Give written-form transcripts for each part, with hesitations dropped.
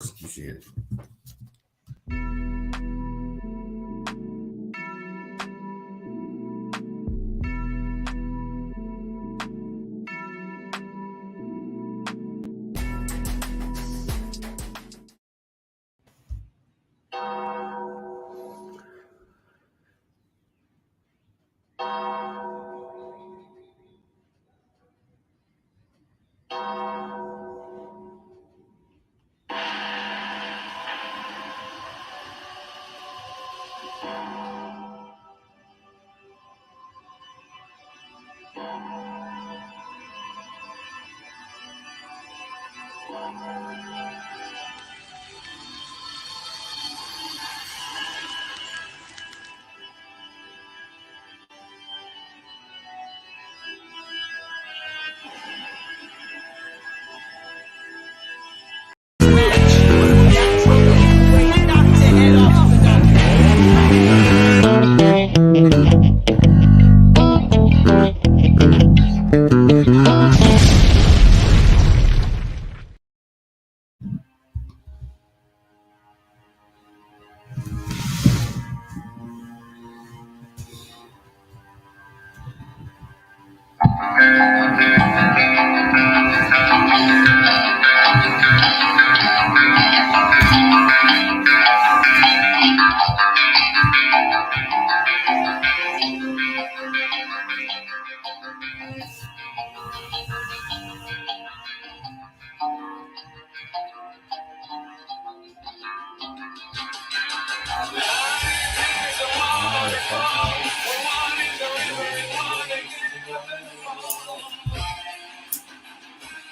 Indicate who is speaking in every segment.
Speaker 1: Shit.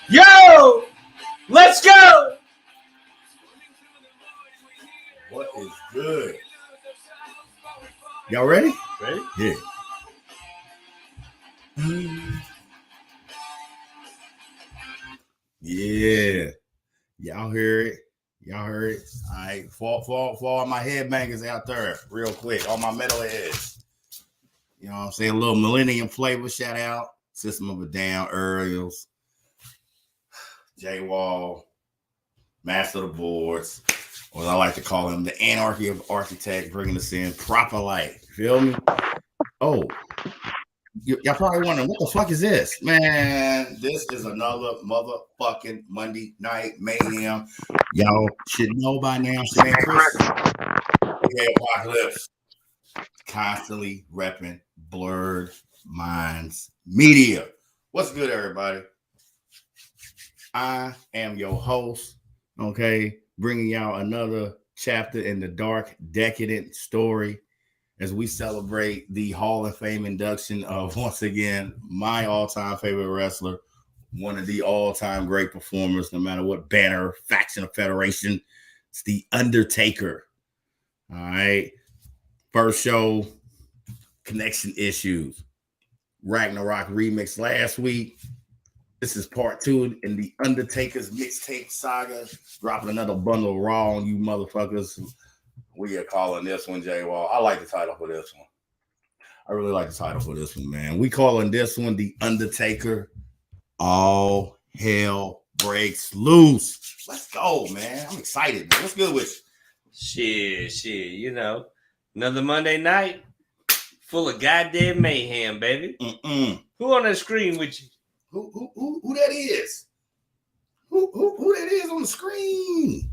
Speaker 2: Yo, let's go.
Speaker 1: What is good? Y'all ready?
Speaker 2: Ready?
Speaker 1: Yeah. Yeah. Y'all hear it. Y'all heard it. All right. For all my headbangers out there, real quick. All my metalheads. You know what I'm saying? A little millennium flavor shout out. System of a Down, Earls, J Wall, Master of the Boards, or I like to call him the Anarchy of Architect, bringing us in proper light. Feel me? Oh, y'all probably wondering, what the fuck is this? Man, this is another motherfucking Monday Night Mayhem. Y'all should know by now, Shane Chris, Apocalypse, constantly repping Blurred Minds Media. What's good, everybody? I am your host, okay, bringing y'all another chapter in the dark, decadent story as we celebrate the Hall of Fame induction of, once again, my all-time favorite wrestler, one of the all-time great performers, no matter what banner, faction, or federation. It's The Undertaker. All right. First show, connection issues. Ragnarok remix last week. This is part 2 in the Undertaker's mixtape saga. Dropping another bundle of Raw on you motherfuckers. We are calling this one, J Wall. I like the title for this one. I really like the title for this one, man. We calling this one The Undertaker. All hell breaks loose. Let's go, man. I'm excited, man. What's good with
Speaker 2: you? Shit. You know, another Monday night full of goddamn mayhem, baby. Who on that screen with you?
Speaker 1: Who that is? Who that is on the screen?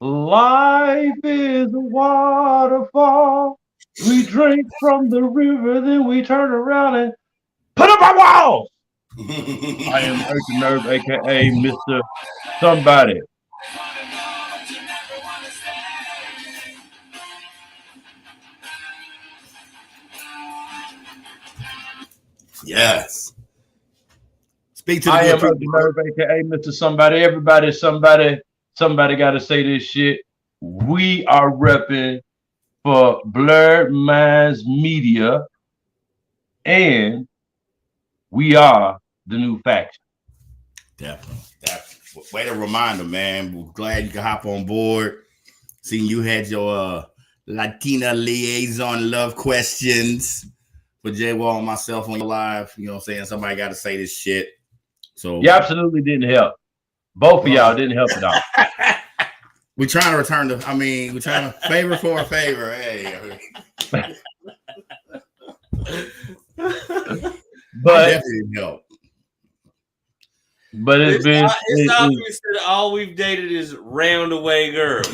Speaker 3: Life is a waterfall. We drink from the river, then we turn around and put up our walls. I am Urgent Nerve, aka Mr. Somebody.
Speaker 1: Yes. Speak to the
Speaker 3: I
Speaker 1: good
Speaker 3: am Urgent
Speaker 1: people.
Speaker 3: Nerve, aka Mr. Somebody. Everybody, somebody got to say this shit. We are repping for Blurred Minds Media, and we are the new faction.
Speaker 1: Definitely. Way to reminder, man. We're glad you could hop on board. Seeing you had your Latina liaison love questions for J Wall and myself on your live. You know what I'm saying? Somebody got to say this shit. So
Speaker 3: You absolutely didn't help. Both of y'all didn't help it out.
Speaker 1: We're trying to return the. I mean, we're trying to favor for a favor. Hey,
Speaker 3: but
Speaker 1: definitely didn't help.
Speaker 3: But it's
Speaker 2: obvious that all we've dated is roundaway girls.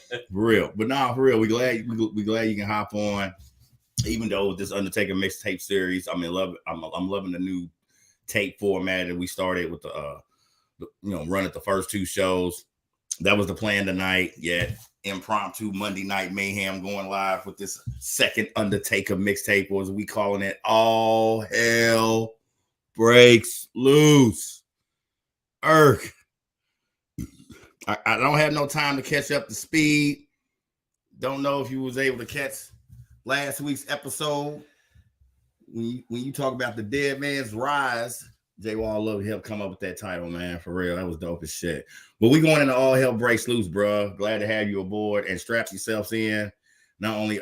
Speaker 1: For real. But nah, for real. We glad you can hop on. Even though with this Undertaker mixtape series, I'm loving the new tape format that we started with the run at the first two shows. That was the plan tonight. Yet impromptu Monday Night Mayhem going live with this second Undertaker mixtape, or as we calling it, All Hell Breaks Loose. I don't have no time to catch up to speed. Don't know if you was able to catch last week's episode when you talk about the dead man's rise. J Wall love to help come up with that title, man. For real, that was dope as shit. But we going into All Hell Breaks Loose, bro. Glad to have you aboard and strap yourselves in. Not only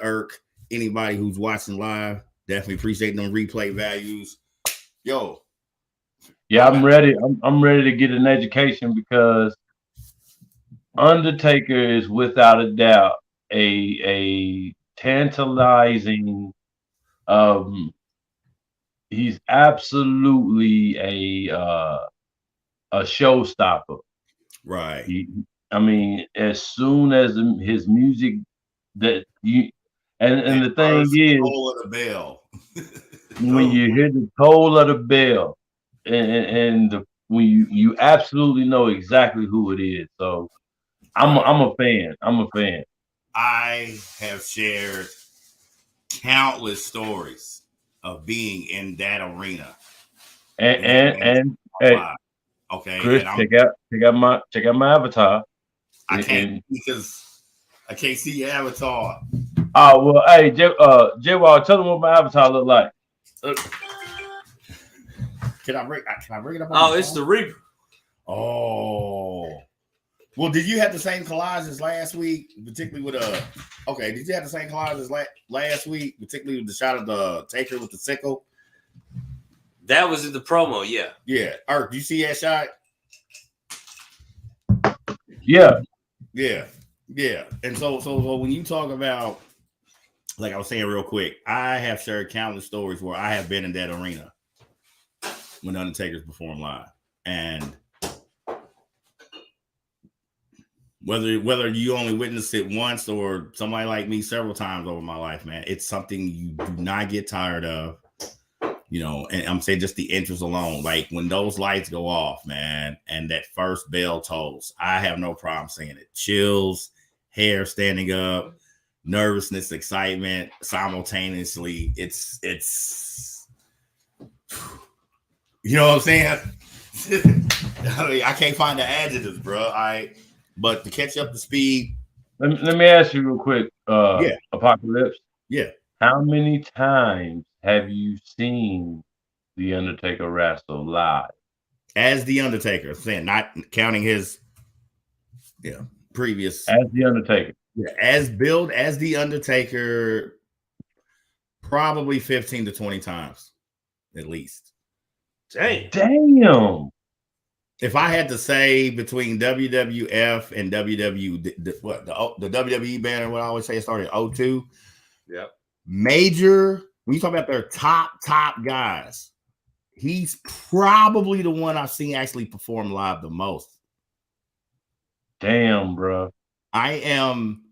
Speaker 1: anybody who's watching live, definitely appreciate them replay values. Yo,
Speaker 3: yeah, I'm ready. I'm ready to get an education because Undertaker is without a doubt a tantalizing. He's absolutely a showstopper.
Speaker 1: right.
Speaker 3: I mean, as soon as his music that you and the thing is,
Speaker 1: toll of the bell.
Speaker 3: when you hear the toll of the bell, when you absolutely know exactly who it is. So I'm a fan. I'm a fan.
Speaker 1: I have shared countless stories of being in that arena.
Speaker 3: And hey,
Speaker 1: okay,
Speaker 3: Chris, check out my avatar.
Speaker 1: I can't because I can't see your avatar.
Speaker 3: Oh well, hey, J-Wall, tell them what my avatar look like.
Speaker 1: Can I bring it up?
Speaker 2: Oh, it's the Reaper.
Speaker 1: Oh, well, did you have the same collage as last week, particularly with Okay, did you have the same collage as last week, particularly with the shot of the Taker with the sickle?
Speaker 2: That was in the promo, yeah.
Speaker 1: Yeah, do you see that shot?
Speaker 3: Yeah.
Speaker 1: And so when you talk about, like I was saying real quick, I have shared countless stories where I have been in that arena when Undertaker's performed live, and whether you only witnessed it once or somebody like me several times over my life, man, it's something you do not get tired of. And I'm saying just the interest alone, like when those lights go off, man, and that first bell tolls, I have no problem saying it. Chills, hair standing up, nervousness, excitement, simultaneously. It's you know what I'm saying? I mean, I can't find the adjectives, bro. But to catch up to speed.
Speaker 3: Let me ask you real quick, Apocalypse.
Speaker 1: Yeah.
Speaker 3: How many times have you seen The Undertaker wrestle live?
Speaker 1: As The Undertaker, I'm saying, not counting his previous.
Speaker 3: As The Undertaker.
Speaker 1: Yeah, as billed as The Undertaker, probably 15 to 20 times, at least.
Speaker 3: Damn.
Speaker 1: If I had to say between WWF and WW, the WWE banner, what I always say, it started in 02.
Speaker 2: Yep.
Speaker 1: Major, when you talk about their top guys, he's probably the one I've seen actually perform live the most.
Speaker 3: Damn, bro.
Speaker 1: I am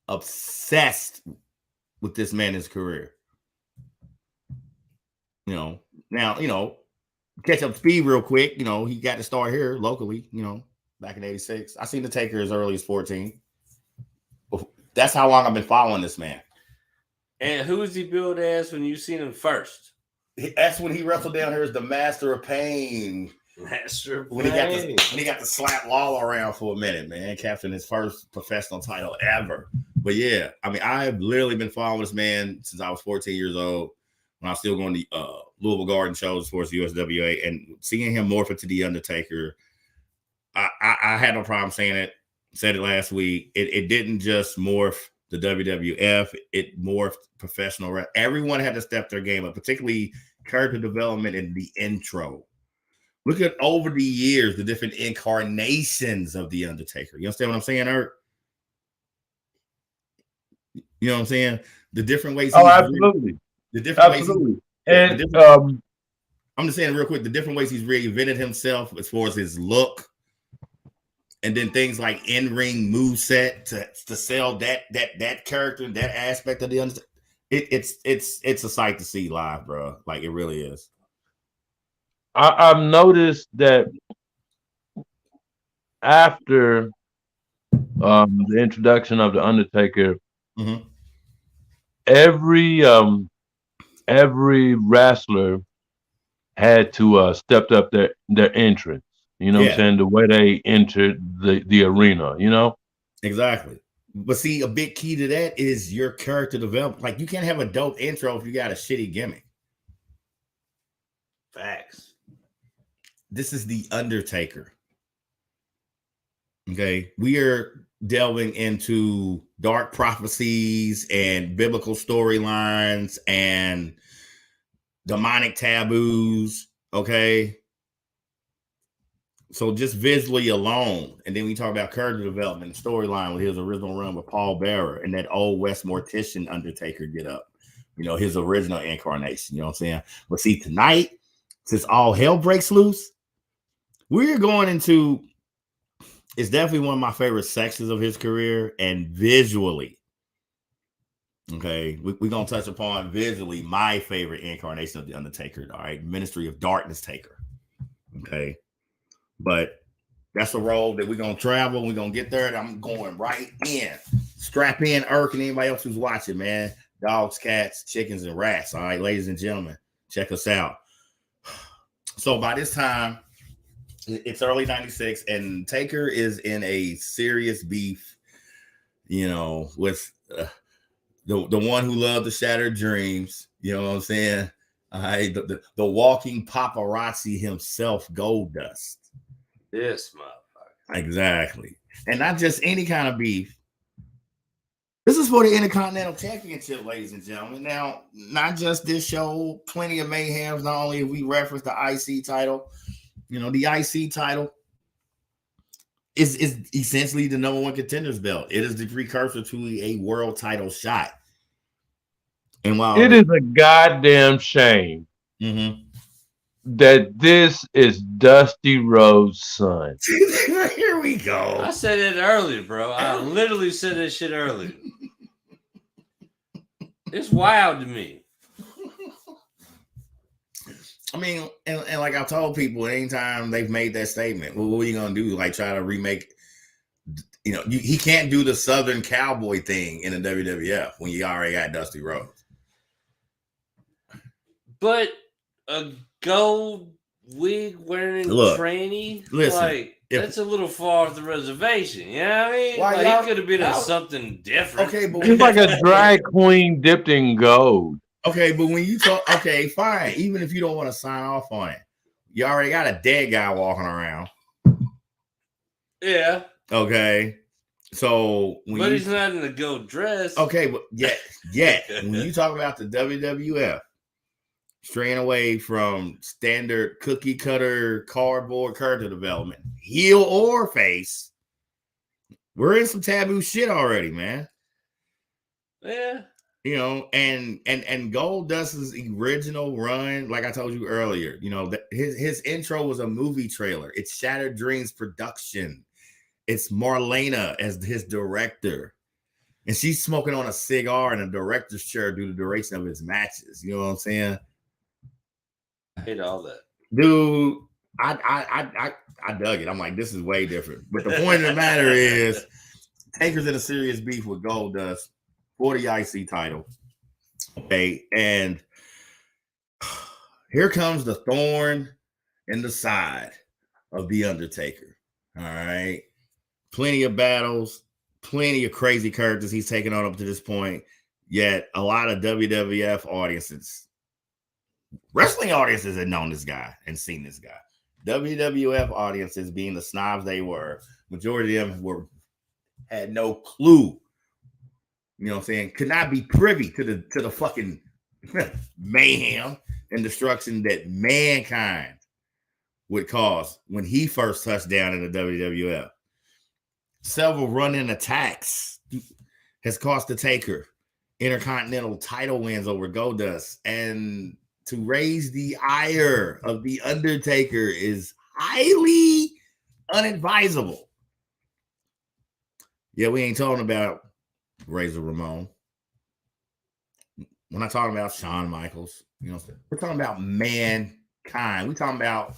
Speaker 1: obsessed with this man in his career. Now, catch up speed real quick. He got to start here locally, back in 86. I seen the Taker as early as 14. That's how long I've been following this man.
Speaker 2: And who is he billed as when you seen him first?
Speaker 1: That's when he wrestled down here as the Master of Pain. When he got to slap Lawler around for a minute, man, capturing his first professional title ever. But yeah, I mean, I've literally been following this man since I was 14 years old, when I was still going to Louisville Garden shows as far as the USWA, and seeing him morph into The Undertaker, I had no problem saying it. Said it last week. It didn't just morph the WWF, it morphed professional. Everyone had to step their game up, particularly character development in the intro. Look at over the years the different incarnations of the Undertaker. You understand what I'm saying, Eric? You know what I'm saying? The different ways.
Speaker 3: Oh, absolutely,
Speaker 1: the different
Speaker 3: absolutely.
Speaker 1: ways.
Speaker 3: And
Speaker 1: I'm just saying real quick, the different ways he's reinvented himself as far as his look, and then things like in-ring moveset to sell that character, that aspect of the Undertaker. It's a sight to see live, bro. Like, it really is.
Speaker 3: I've noticed that after the introduction of the Undertaker,
Speaker 1: Mm-hmm.
Speaker 3: every wrestler had to stepped up their entrance. You know what I'm saying? The way they entered the arena, you know?
Speaker 1: Exactly. But see, a big key to that is your character development. Like, you can't have a dope intro if you got a shitty gimmick.
Speaker 2: Facts.
Speaker 1: This is the Undertaker. Okay. We are delving into dark prophecies and biblical storylines and demonic taboos. Okay. So just visually alone, and then we talk about character development and storyline with his original run with Paul Bearer and that old West Mortician Undertaker get up, you know, his original incarnation. You know what I'm saying? But see, tonight, since all hell breaks loose, we're going into, it's definitely one of my favorite sections of his career, and visually, okay, we're going to touch upon visually my favorite incarnation of the Undertaker. All right, Ministry of Darkness Taker. Okay. But that's a road that we're going to travel. We're going to get there, and I'm going right in. Strap in, Irk, and anybody else who's watching, man. Dogs, cats, chickens, and rats. All right, ladies and gentlemen, check us out. So by this time, it's early 96, and Taker is in a serious beef, you know, with the one who loved the shattered dreams. You know what I'm saying? All right, the walking paparazzi himself, Goldust.
Speaker 2: This motherfucker.
Speaker 1: Exactly. And not just any kind of beef. This is for the Intercontinental Championship, ladies and gentlemen. Now, not just this show, plenty of mayhems. Not only have we referenced the IC title, you know, the IC title is essentially the number one contender's belt. It is the precursor to a world title shot. And while
Speaker 3: it is a goddamn shame that this is Dusty Rhodes' son.
Speaker 1: Here we go.
Speaker 2: I said it earlier, bro. I literally said that shit earlier. It's wild to me.
Speaker 1: I mean, and like I told people, anytime they've made that statement, well, what are you gonna do? Like, try to remake? You know, he can't do the Southern Cowboy thing in the WWF when you already got Dusty Rhodes.
Speaker 2: But a gold wig wearing tranny, like, that's a little far off the reservation. You know what I mean? Like, he could have been something different.
Speaker 1: Okay, but
Speaker 3: he's like a drag queen dipped in gold.
Speaker 1: Okay, but when you talk, okay, fine. Even if you don't want to sign off on it, you already got a dead guy walking around.
Speaker 2: Yeah.
Speaker 1: Okay. So
Speaker 2: when he's not in a gold dress.
Speaker 1: Okay, but yet when you talk about the WWF straying away from standard cookie cutter cardboard character development, heel or face, we're in some taboo shit already, man.
Speaker 2: Yeah.
Speaker 1: You know, and Goldust's original run, like I told you earlier, you know, his intro was a movie trailer. It's Shattered Dreams production. It's Marlena as his director, and she's smoking on a cigar in a director's chair due to the duration of his matches. You know what I'm saying?
Speaker 2: I hate all that,
Speaker 1: dude. I dug it. I'm like, this is way different. But the point of the matter is, Taker's in a serious beef with Goldust for the IC title. Okay, and here comes the thorn in the side of the Undertaker. All right. Plenty of battles, plenty of crazy characters he's taken on up to this point. Yet a lot of WWF audiences, wrestling audiences had known this guy and seen this guy. WWF audiences, being the snobs they were, majority of them had no clue. You know what I'm saying? Could not be privy to the fucking mayhem and destruction that Mankind would cause when he first touched down in the WWF. Several run-in attacks has cost the Taker Intercontinental title wins over Goldust, and to raise the ire of the Undertaker is highly unadvisable. Yeah, we ain't talking about Razor Ramon. We're not talking about Shawn Michaels. You know, we're talking about Mankind. We're talking about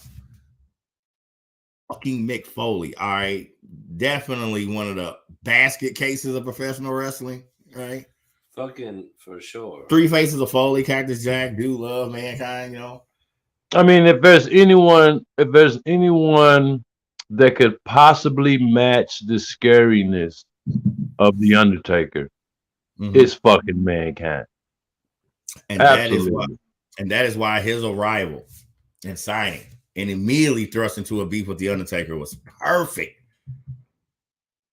Speaker 1: fucking Mick Foley. All right, definitely one of the basket cases of professional wrestling. Right.
Speaker 2: Fucking for sure.
Speaker 1: Three faces of Foley, Cactus Jack, do love Mankind, you know.
Speaker 3: I mean, if there's anyone that could possibly match the scariness of the Undertaker, it's fucking Mankind.
Speaker 1: And absolutely. That is why his arrival and signing and immediately thrust into a beef with the Undertaker was perfect.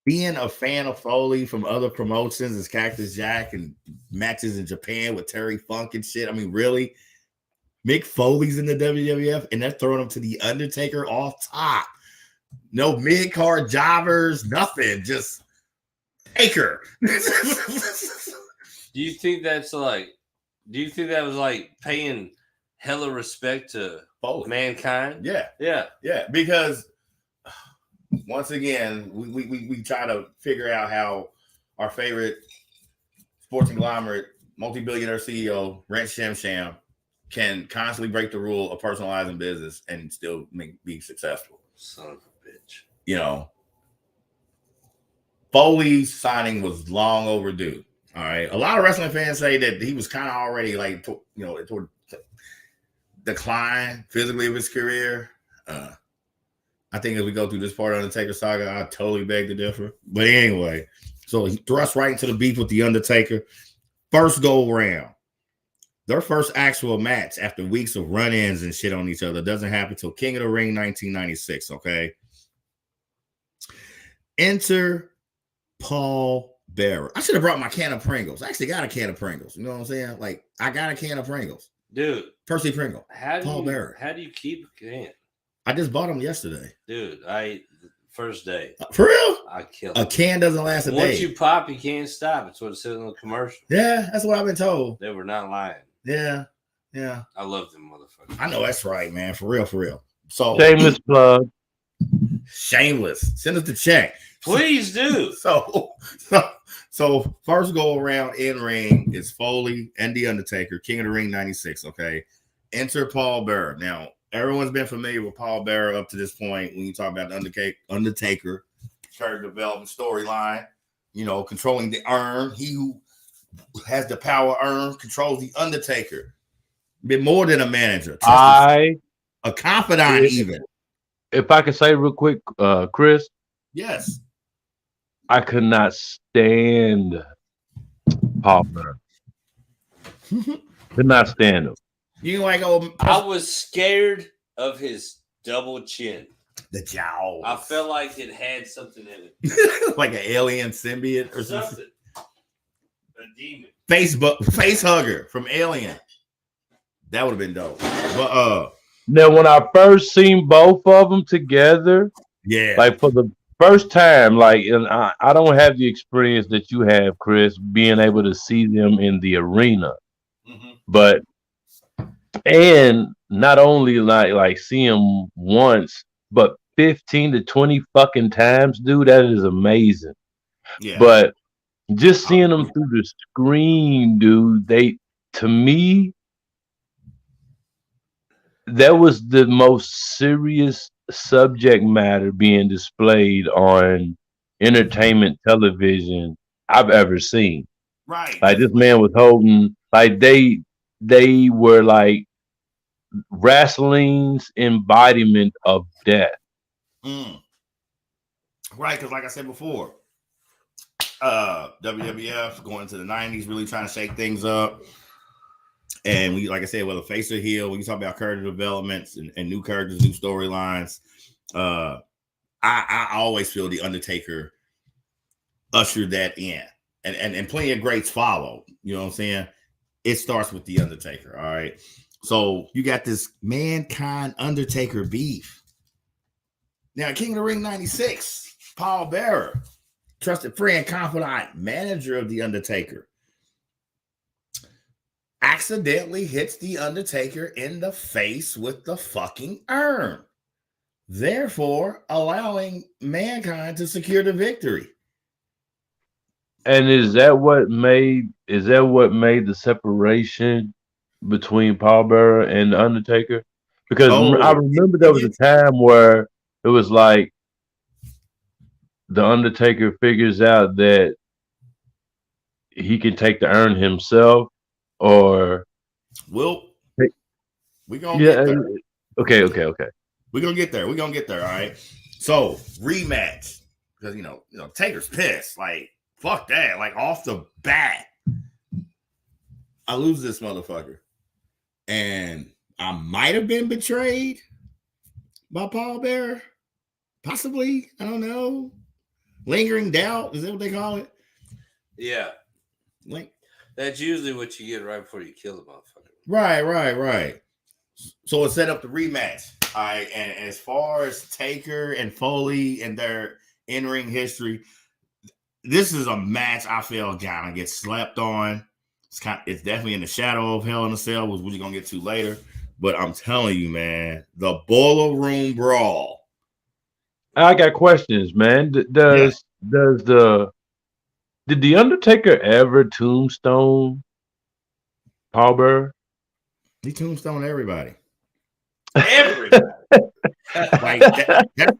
Speaker 1: Being a fan of Foley from other promotions as Cactus Jack and matches in Japan with Terry Funk and shit. I mean, really? Mick Foley's in the WWF and they're throwing him to the Undertaker off top. No mid-card jobbers, nothing. Just Taker.
Speaker 2: Do you think that was like paying hella respect to Foley. Mankind?
Speaker 1: Yeah. Because once again, we try to figure out how our favorite sports conglomerate, multi-billionaire CEO, Rent Sham can constantly break the rule of personalizing business and still be successful.
Speaker 2: Son of a bitch.
Speaker 1: You know, Foley's signing was long overdue. All right. A lot of wrestling fans say that he was kind of already like, toward decline physically of his career. I think as we go through this part of the Undertaker saga, I totally beg to differ. But anyway, so he thrust right into the beef with the Undertaker. First go round. Their first actual match after weeks of run-ins and shit on each other doesn't happen till King of the Ring 1996, okay? Enter Paul Bearer. I should have brought my can of Pringles. I actually got a can of Pringles. You know what I'm saying? Like, I got a can of Pringles.
Speaker 2: Dude.
Speaker 1: Percy Pringle. Paul Bearer.
Speaker 2: How do you keep a can?
Speaker 1: I just bought them yesterday.
Speaker 2: Dude, first day.
Speaker 1: For real?
Speaker 2: I killed
Speaker 1: a can doesn't last a day.
Speaker 2: Once you pop, you can't stop. It's what it says in the commercial.
Speaker 1: Yeah, that's what I've been told.
Speaker 2: They were not lying.
Speaker 1: Yeah.
Speaker 2: I love them motherfuckers.
Speaker 1: I know that's right, man. For real. So
Speaker 3: shameless plug.
Speaker 1: Shameless. Send us the check.
Speaker 2: Please do.
Speaker 1: So first go around in ring is Foley and the Undertaker, King of the Ring 96. Okay. Enter Paul Bearer. Now, everyone's been familiar with Paul Bearer up to this point when you talk about the Undertaker character development storyline, controlling the urn. He who has the power urn controls the Undertaker. Been more than a manager. A confidant, even.
Speaker 3: If I could say real quick, Chris.
Speaker 1: Yes.
Speaker 3: I could not stand Paul Bearer. Could not stand him.
Speaker 1: You like
Speaker 2: I was scared of his double chin.
Speaker 1: The jowl.
Speaker 2: I felt like it had something in it.
Speaker 1: Like an alien symbiote or something.
Speaker 2: A demon.
Speaker 1: Face hugger from Alien. That would have been dope. But
Speaker 3: now when I first seen both of them together, like for the first time, like, and I don't have the experience that you have, Chris, being able to see them in the arena. But and not only like see them once, but 15 to 20 fucking times, dude, that is amazing. Yeah. But just seeing them through the screen, dude, to me, that was the most serious subject matter being displayed on entertainment television I've ever seen.
Speaker 1: Right.
Speaker 3: Like this man was holding, like they were like wrestling's embodiment of death.
Speaker 1: Right, because like I said before, WWF going into the 90s, really trying to shake things up. And we, like I said, whether face or heel, when you talk about character developments and new characters, new storylines, I always feel the Undertaker ushered that in. And plenty of greats follow. You know what I'm saying? It starts with the Undertaker. All right. So you got this Mankind Undertaker beef. Now, King of the Ring 96, Paul Bearer, trusted friend, confidant, manager of The Undertaker, accidentally hits The Undertaker in the face with the fucking urn, therefore allowing Mankind to secure the victory.
Speaker 3: And is that what made the separation between Paul Bearer and the Undertaker? Because I remember there was a time where it was like the Undertaker figures out that he can take the urn himself, or
Speaker 1: we're gonna get there.
Speaker 3: Okay.
Speaker 1: We're gonna get there. All right. So rematch. Because you know, Taker's pissed. Like, fuck that. Like, off the bat. I lose this motherfucker. And I might have been betrayed by Paul Bearer. Possibly. I don't know. Lingering doubt. Is that what they call it?
Speaker 2: Yeah. Like, that's usually what you get right before you kill the motherfucker.
Speaker 1: Right. So it set up the rematch. All right. And as far as Taker and Foley and their in-ring history, this is a match I feel kind of gets slept on. It's definitely in the shadow of Hell in a Cell, which we're going to get to later. But I'm telling you, man, the Boiler Room Brawl.
Speaker 3: I got questions, man. Did the Undertaker ever tombstone Paul Bearer?
Speaker 1: He tombstone everybody.
Speaker 2: Everybody.
Speaker 1: Like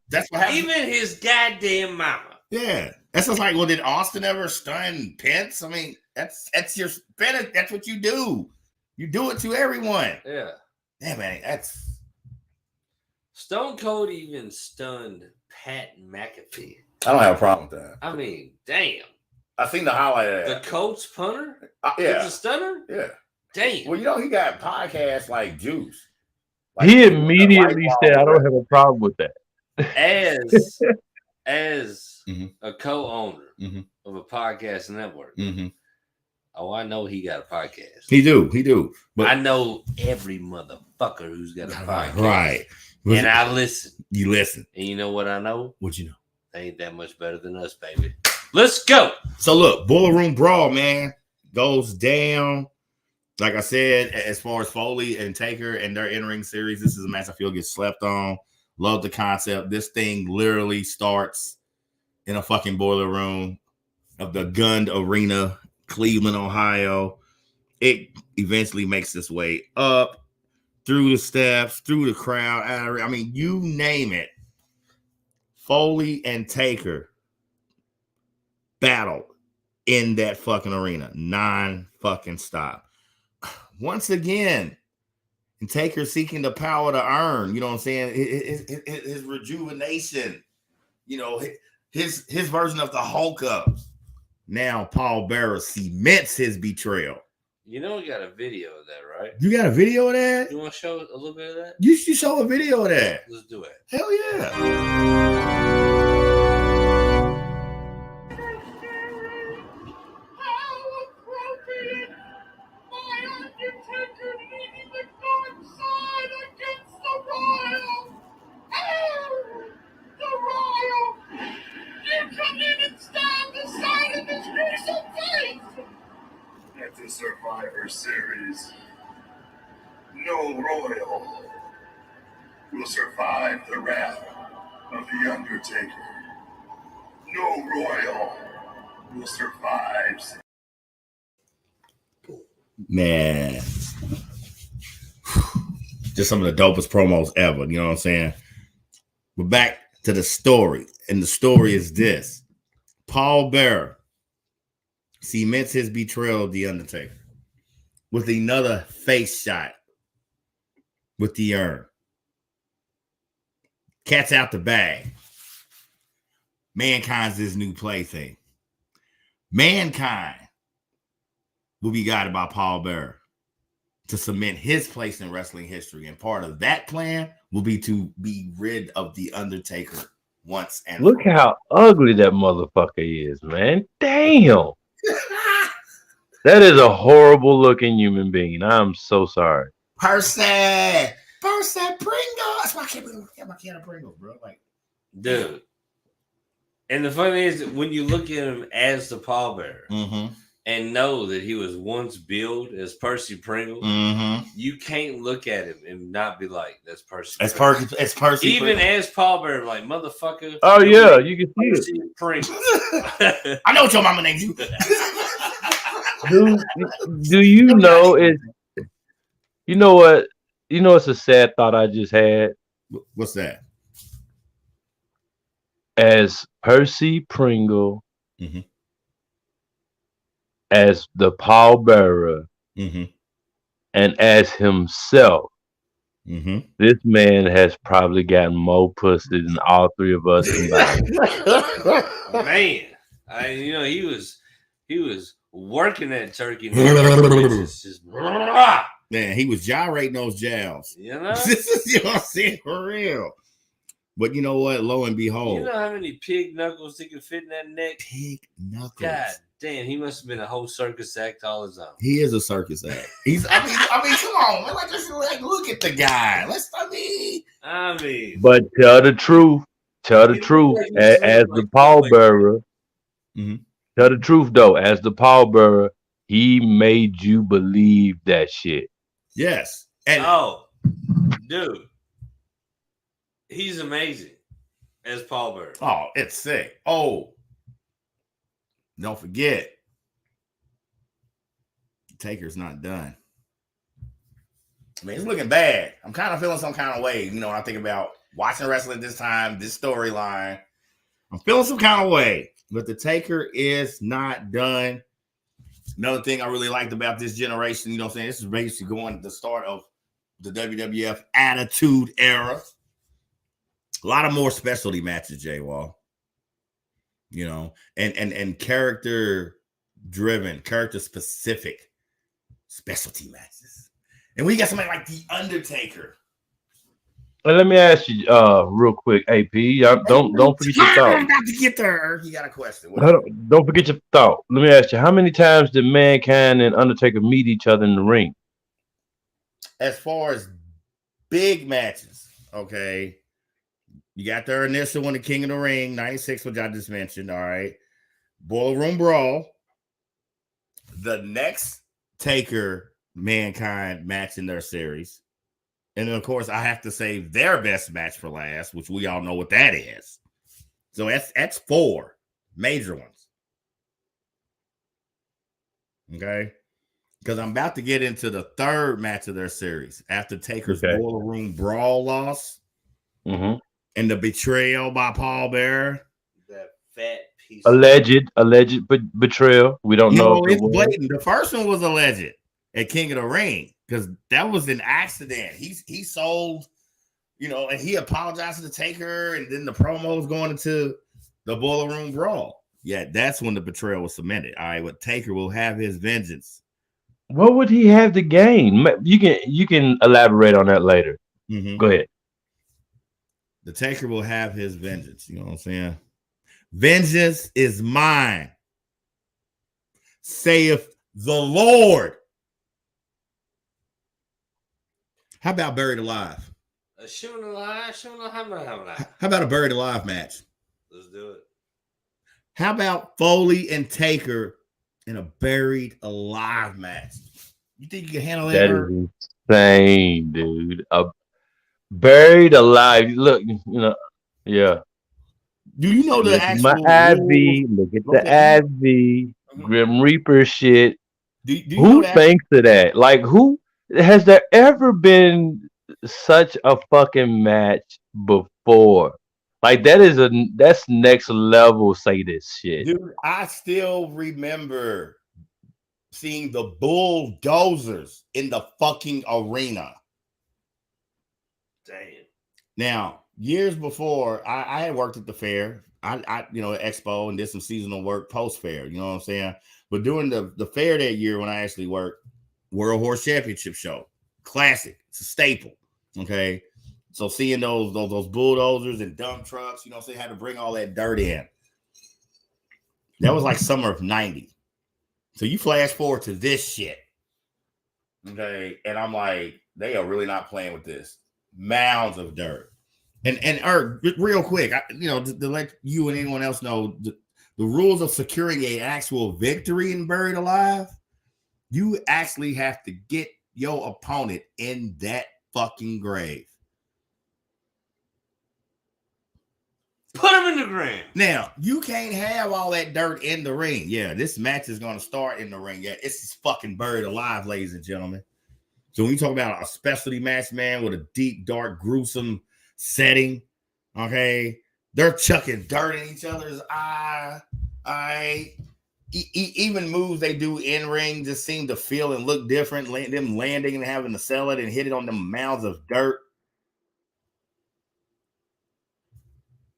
Speaker 1: that's what happened.
Speaker 2: Even his goddamn mama.
Speaker 1: Yeah. That's just like, well, did Austin ever stun Pence? I mean, that's your benefit. That's what you do. You do it to everyone.
Speaker 2: Yeah.
Speaker 1: Yeah, man. That's
Speaker 2: Stone Cold even stunned Pat McAfee.
Speaker 1: I don't have a problem with that.
Speaker 2: I mean, damn.
Speaker 1: I seen the highlight of that.
Speaker 2: The Colts punter?
Speaker 1: Yeah.
Speaker 2: Was a stunner?
Speaker 1: Yeah.
Speaker 2: Damn.
Speaker 1: Well, he got podcasts like Juice. Like,
Speaker 3: he immediately said, I don't have a problem with that.
Speaker 2: As a co-owner of a podcast network. Oh, I know he got a podcast.
Speaker 1: He do.
Speaker 2: But I know every motherfucker who's got a podcast.
Speaker 1: Right.
Speaker 2: And I listen.
Speaker 1: You listen.
Speaker 2: And you know what I know?
Speaker 1: What you know?
Speaker 2: They ain't that much better than us, baby. Let's go.
Speaker 1: So look, Boiler Room Brawl, man, goes down. Like I said, as far as Foley and Taker and their in-ring series, this is a match I feel gets slept on. Love the concept. This thing literally starts in a fucking boiler room of the Gund Arena, Cleveland, Ohio. It eventually makes its way up through the steps, through the crowd. I mean, you name it. Foley and Taker battled in that fucking arena. Non-fucking stop. Once again, and Taker seeking the power to earn, you know what I'm saying? His rejuvenation, you know, his version of the Hulk up. Now Paul Bearer cements his betrayal.
Speaker 2: You know, we got a video of that, right?
Speaker 1: You got a video of that?
Speaker 2: You want to show a little bit of that?
Speaker 1: You should show a video of that.
Speaker 2: Let's do it.
Speaker 1: Hell yeah.
Speaker 4: At the Survivor Series, no royal will survive the wrath of the Undertaker. No royal will survive.
Speaker 1: Man, just some of the dopest promos ever. You know what I'm saying? But back to the story, and the story is this: Paul Bearer cements his betrayal of the Undertaker with another face shot with the urn. Cat's out the bag. Mankind's his new plaything. Mankind will be guided by Paul Bearer to cement his place in wrestling history. And part of that plan will be to be rid of the Undertaker once and
Speaker 3: look how ugly that motherfucker is, man. Damn. That is a horrible looking human being. I'm so sorry.
Speaker 1: Person Pringles. That's why I can't believe my can of Pringles, bro. Like,
Speaker 2: dude. And the funny is, when you look at him as the pallbearer and know that he was once billed as Percy Pringle, you can't look at him and not be like, "That's Percy."
Speaker 1: It's Percy.
Speaker 2: Even Pringle. As pallbearer, like motherfucker.
Speaker 3: Oh yeah, you can see Percy
Speaker 2: it. Pringle.
Speaker 1: I know what your mama named you.
Speaker 3: Do you know it? You know what? You know it's a sad thought I just had.
Speaker 1: What's that?
Speaker 3: As Percy Pringle, as the pallbearer, and as himself, this man has probably gotten more pussy than all three of us combined.
Speaker 2: Man, he was working that turkey.
Speaker 1: Man, he was gyrating those jabs.
Speaker 2: You know,
Speaker 1: you know what I'm saying? For real. But you know what? Lo and behold.
Speaker 2: You know how many pig knuckles he could fit in that neck?
Speaker 1: Pig knuckles.
Speaker 2: God damn, he must have been a whole circus act all his own.
Speaker 1: He is a circus act. He's I mean, come on, man. Like, look at the guy.
Speaker 2: I mean.
Speaker 3: But tell the truth. As the pallbearer. Tell the truth though, as the pallbearer, he made you believe that shit.
Speaker 1: Yes.
Speaker 2: And dude. He's amazing as pallbearer.
Speaker 1: Oh, it's sick. Oh, don't forget, Taker's not done. I mean, it's looking bad. I'm kind of feeling some kind of way. You know, when I think about watching wrestling this time, this storyline, I'm feeling some kind of way. But the Taker is not done. Another thing I really liked about this generation, you know what I'm saying? This is basically going to the start of the WWF Attitude Era. A lot of more specialty matches, Jay Wall. You know, and character driven, character specific specialty matches. And we got somebody like The Undertaker.
Speaker 3: Well, let me ask you real quick, AP. Don't forget your thought.
Speaker 1: I'm about to get there. You got a question.
Speaker 3: Don't forget your thought. Let me ask you, how many times did Mankind and Undertaker meet each other in the ring?
Speaker 1: As far as big matches, okay. You got their initial one, the King of the Ring, 96, which I just mentioned. All right. Boiler Room Brawl. The next Taker Mankind match in their series. And then, of course, I have to save their best match for last, which we all know what that is. So that's 4 major ones. Okay. Because I'm about to get into the third match of their series after Taker's Boiler Room Brawl loss. And the betrayal by pallbearer.
Speaker 2: That fat piece.
Speaker 3: Alleged betrayal. We don't know.
Speaker 1: It's blatant. The first one was alleged at King of the Ring because that was an accident. He sold, you know, and he apologized to the Taker, and then the promo was going into the Boiler Room Brawl. Yeah, that's when the betrayal was cemented. All right, but Taker will have his vengeance.
Speaker 3: What would he have to gain? You can elaborate on that later. Go ahead.
Speaker 1: The Taker will have his vengeance. You know what I'm saying? Vengeance is mine, saith the Lord. How about Buried Alive? How about a Buried Alive match?
Speaker 2: Let's do it.
Speaker 1: How about Foley and Taker in a Buried Alive match? You think you can handle that?
Speaker 3: That is insane, dude. Buried alive. Look, you know, yeah.
Speaker 1: Do you know the actual
Speaker 3: Ivy? Look at the Ivy. Grim Reaper shit. Who thinks of that? Like, who has there ever been such a fucking match before? Like, that's next level sadist shit.
Speaker 1: Dude, I still remember seeing the bulldozers in the fucking arena.
Speaker 2: Damn.
Speaker 1: Now, years before, I had worked at the fair. I you know, Expo, and did some seasonal work post fair. You know what I'm saying? But during the fair that year when I actually worked, World Horse Championship show, classic. It's a staple. Okay, so seeing those bulldozers and dump trucks, you know, so they had to bring all that dirt in. That was like summer of '90. So you flash forward to this shit. Okay, and I'm like, they are really not playing with this. Mounds of dirt. And real quick, to let you and anyone else know the rules of securing an actual victory in Buried Alive, you actually have to get your opponent in that fucking grave.
Speaker 2: Put him in the grave.
Speaker 1: Now, you can't have all that dirt in the ring. Yeah, this match is going to start in the ring. Yeah, it's fucking Buried Alive, ladies and gentlemen. So when you talk about a specialty match, man, with a deep, dark, gruesome setting, okay, they're chucking dirt in each other's eye. Even moves they do in ring just seem to feel and look different. Them landing and having to sell it and hit it on them mounds of dirt.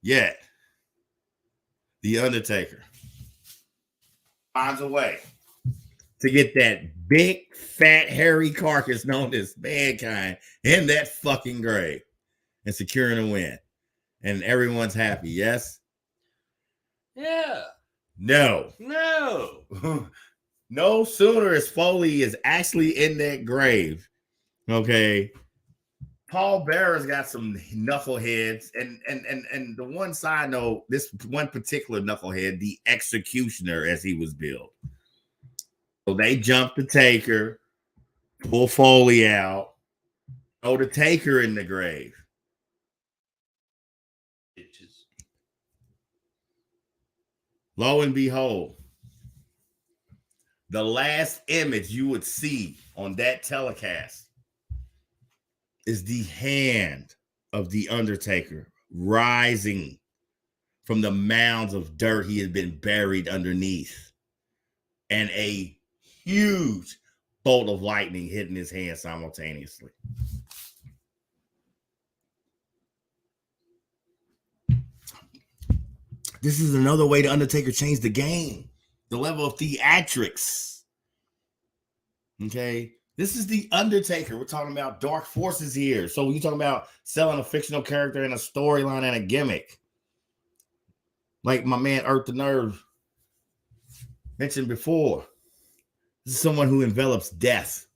Speaker 1: Yet, The Undertaker finds a way to get that big, fat, hairy carcass known as Mankind in that fucking grave and securing a win. And everyone's happy, yes?
Speaker 2: Yeah.
Speaker 1: No. No sooner as Foley is actually in that grave, okay, Paul Bearer's got some knuckleheads, and the one side note, this one particular knucklehead, the Executioner, as he was billed. So they jump the Taker, pull Foley out, throw the Taker in the grave. Lo and behold, the last image you would see on that telecast is the hand of the Undertaker rising from the mounds of dirt he had been buried underneath, and a huge bolt of lightning hitting his hand simultaneously. This is another way the Undertaker changed the game, the level of theatrics. Okay, this is the Undertaker. We're talking about dark forces here. So when you talk about selling a fictional character and a storyline and a gimmick, like my man Earth the Nerve mentioned before, this is someone who envelops death.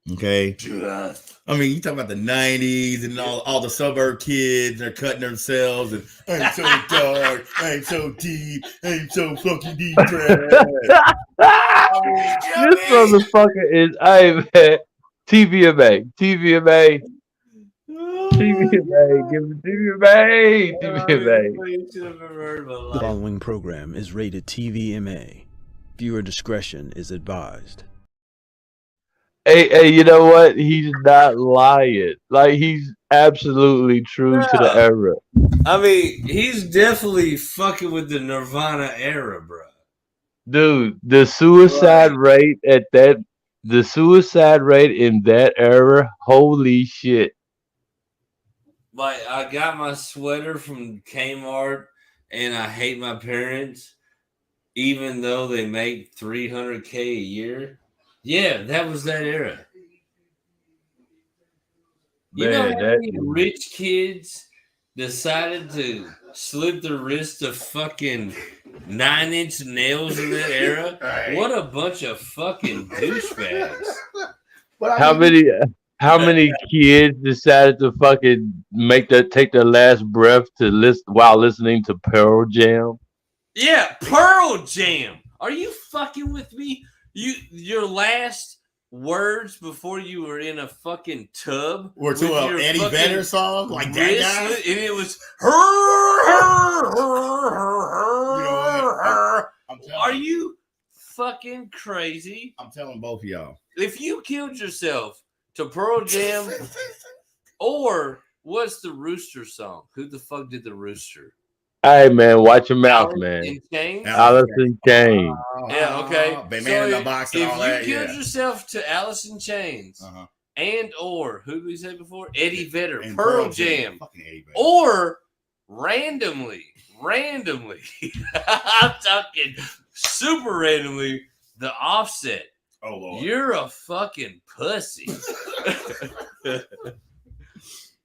Speaker 1: Okay. I mean, you talk about the 90s and all the suburb kids are cutting themselves and I ain't so dark, I ain't so deep, I ain't so fucking deep.
Speaker 3: This motherfucker is, hey man, TVMA, give it TVMA.
Speaker 5: The following program is rated TVMA. Viewer discretion is advised.
Speaker 3: Hey, you know what? He's not lying. Like, he's absolutely true to the era.
Speaker 2: I mean, he's definitely fucking with the Nirvana era, bro.
Speaker 3: Dude, the suicide rate in that era, holy shit.
Speaker 2: Like, I got my sweater from Kmart, and I hate my parents, even though they make $300K a year. Yeah, that was that era. You know how many rich kids decided to slip their wrist to fucking 9-inch nails in that era? Right. What a bunch of fucking douchebags.
Speaker 3: How many kids decided to fucking take their last breath while listening to Pearl Jam?
Speaker 2: Yeah, Pearl Jam. Are you fucking with me? Your last words before you were in a fucking tub
Speaker 1: were to an Eddie Vedder song like that guy,
Speaker 2: and it was Are you fucking crazy?
Speaker 1: I'm telling both of y'all.
Speaker 2: If you killed yourself to Pearl Jam, or what's the Rooster song? Who the fuck did the Rooster?
Speaker 3: Hey man, watch your mouth, man. Alice in Chains.
Speaker 2: Yeah, okay.
Speaker 1: Man in the Box and all that.
Speaker 2: If you killed yourself to Alice in Chains, and or who did we say before? Eddie Vedder, and Pearl Jam, or randomly, I'm talking super randomly, the Offset.
Speaker 1: Oh Lord,
Speaker 2: you're a fucking pussy.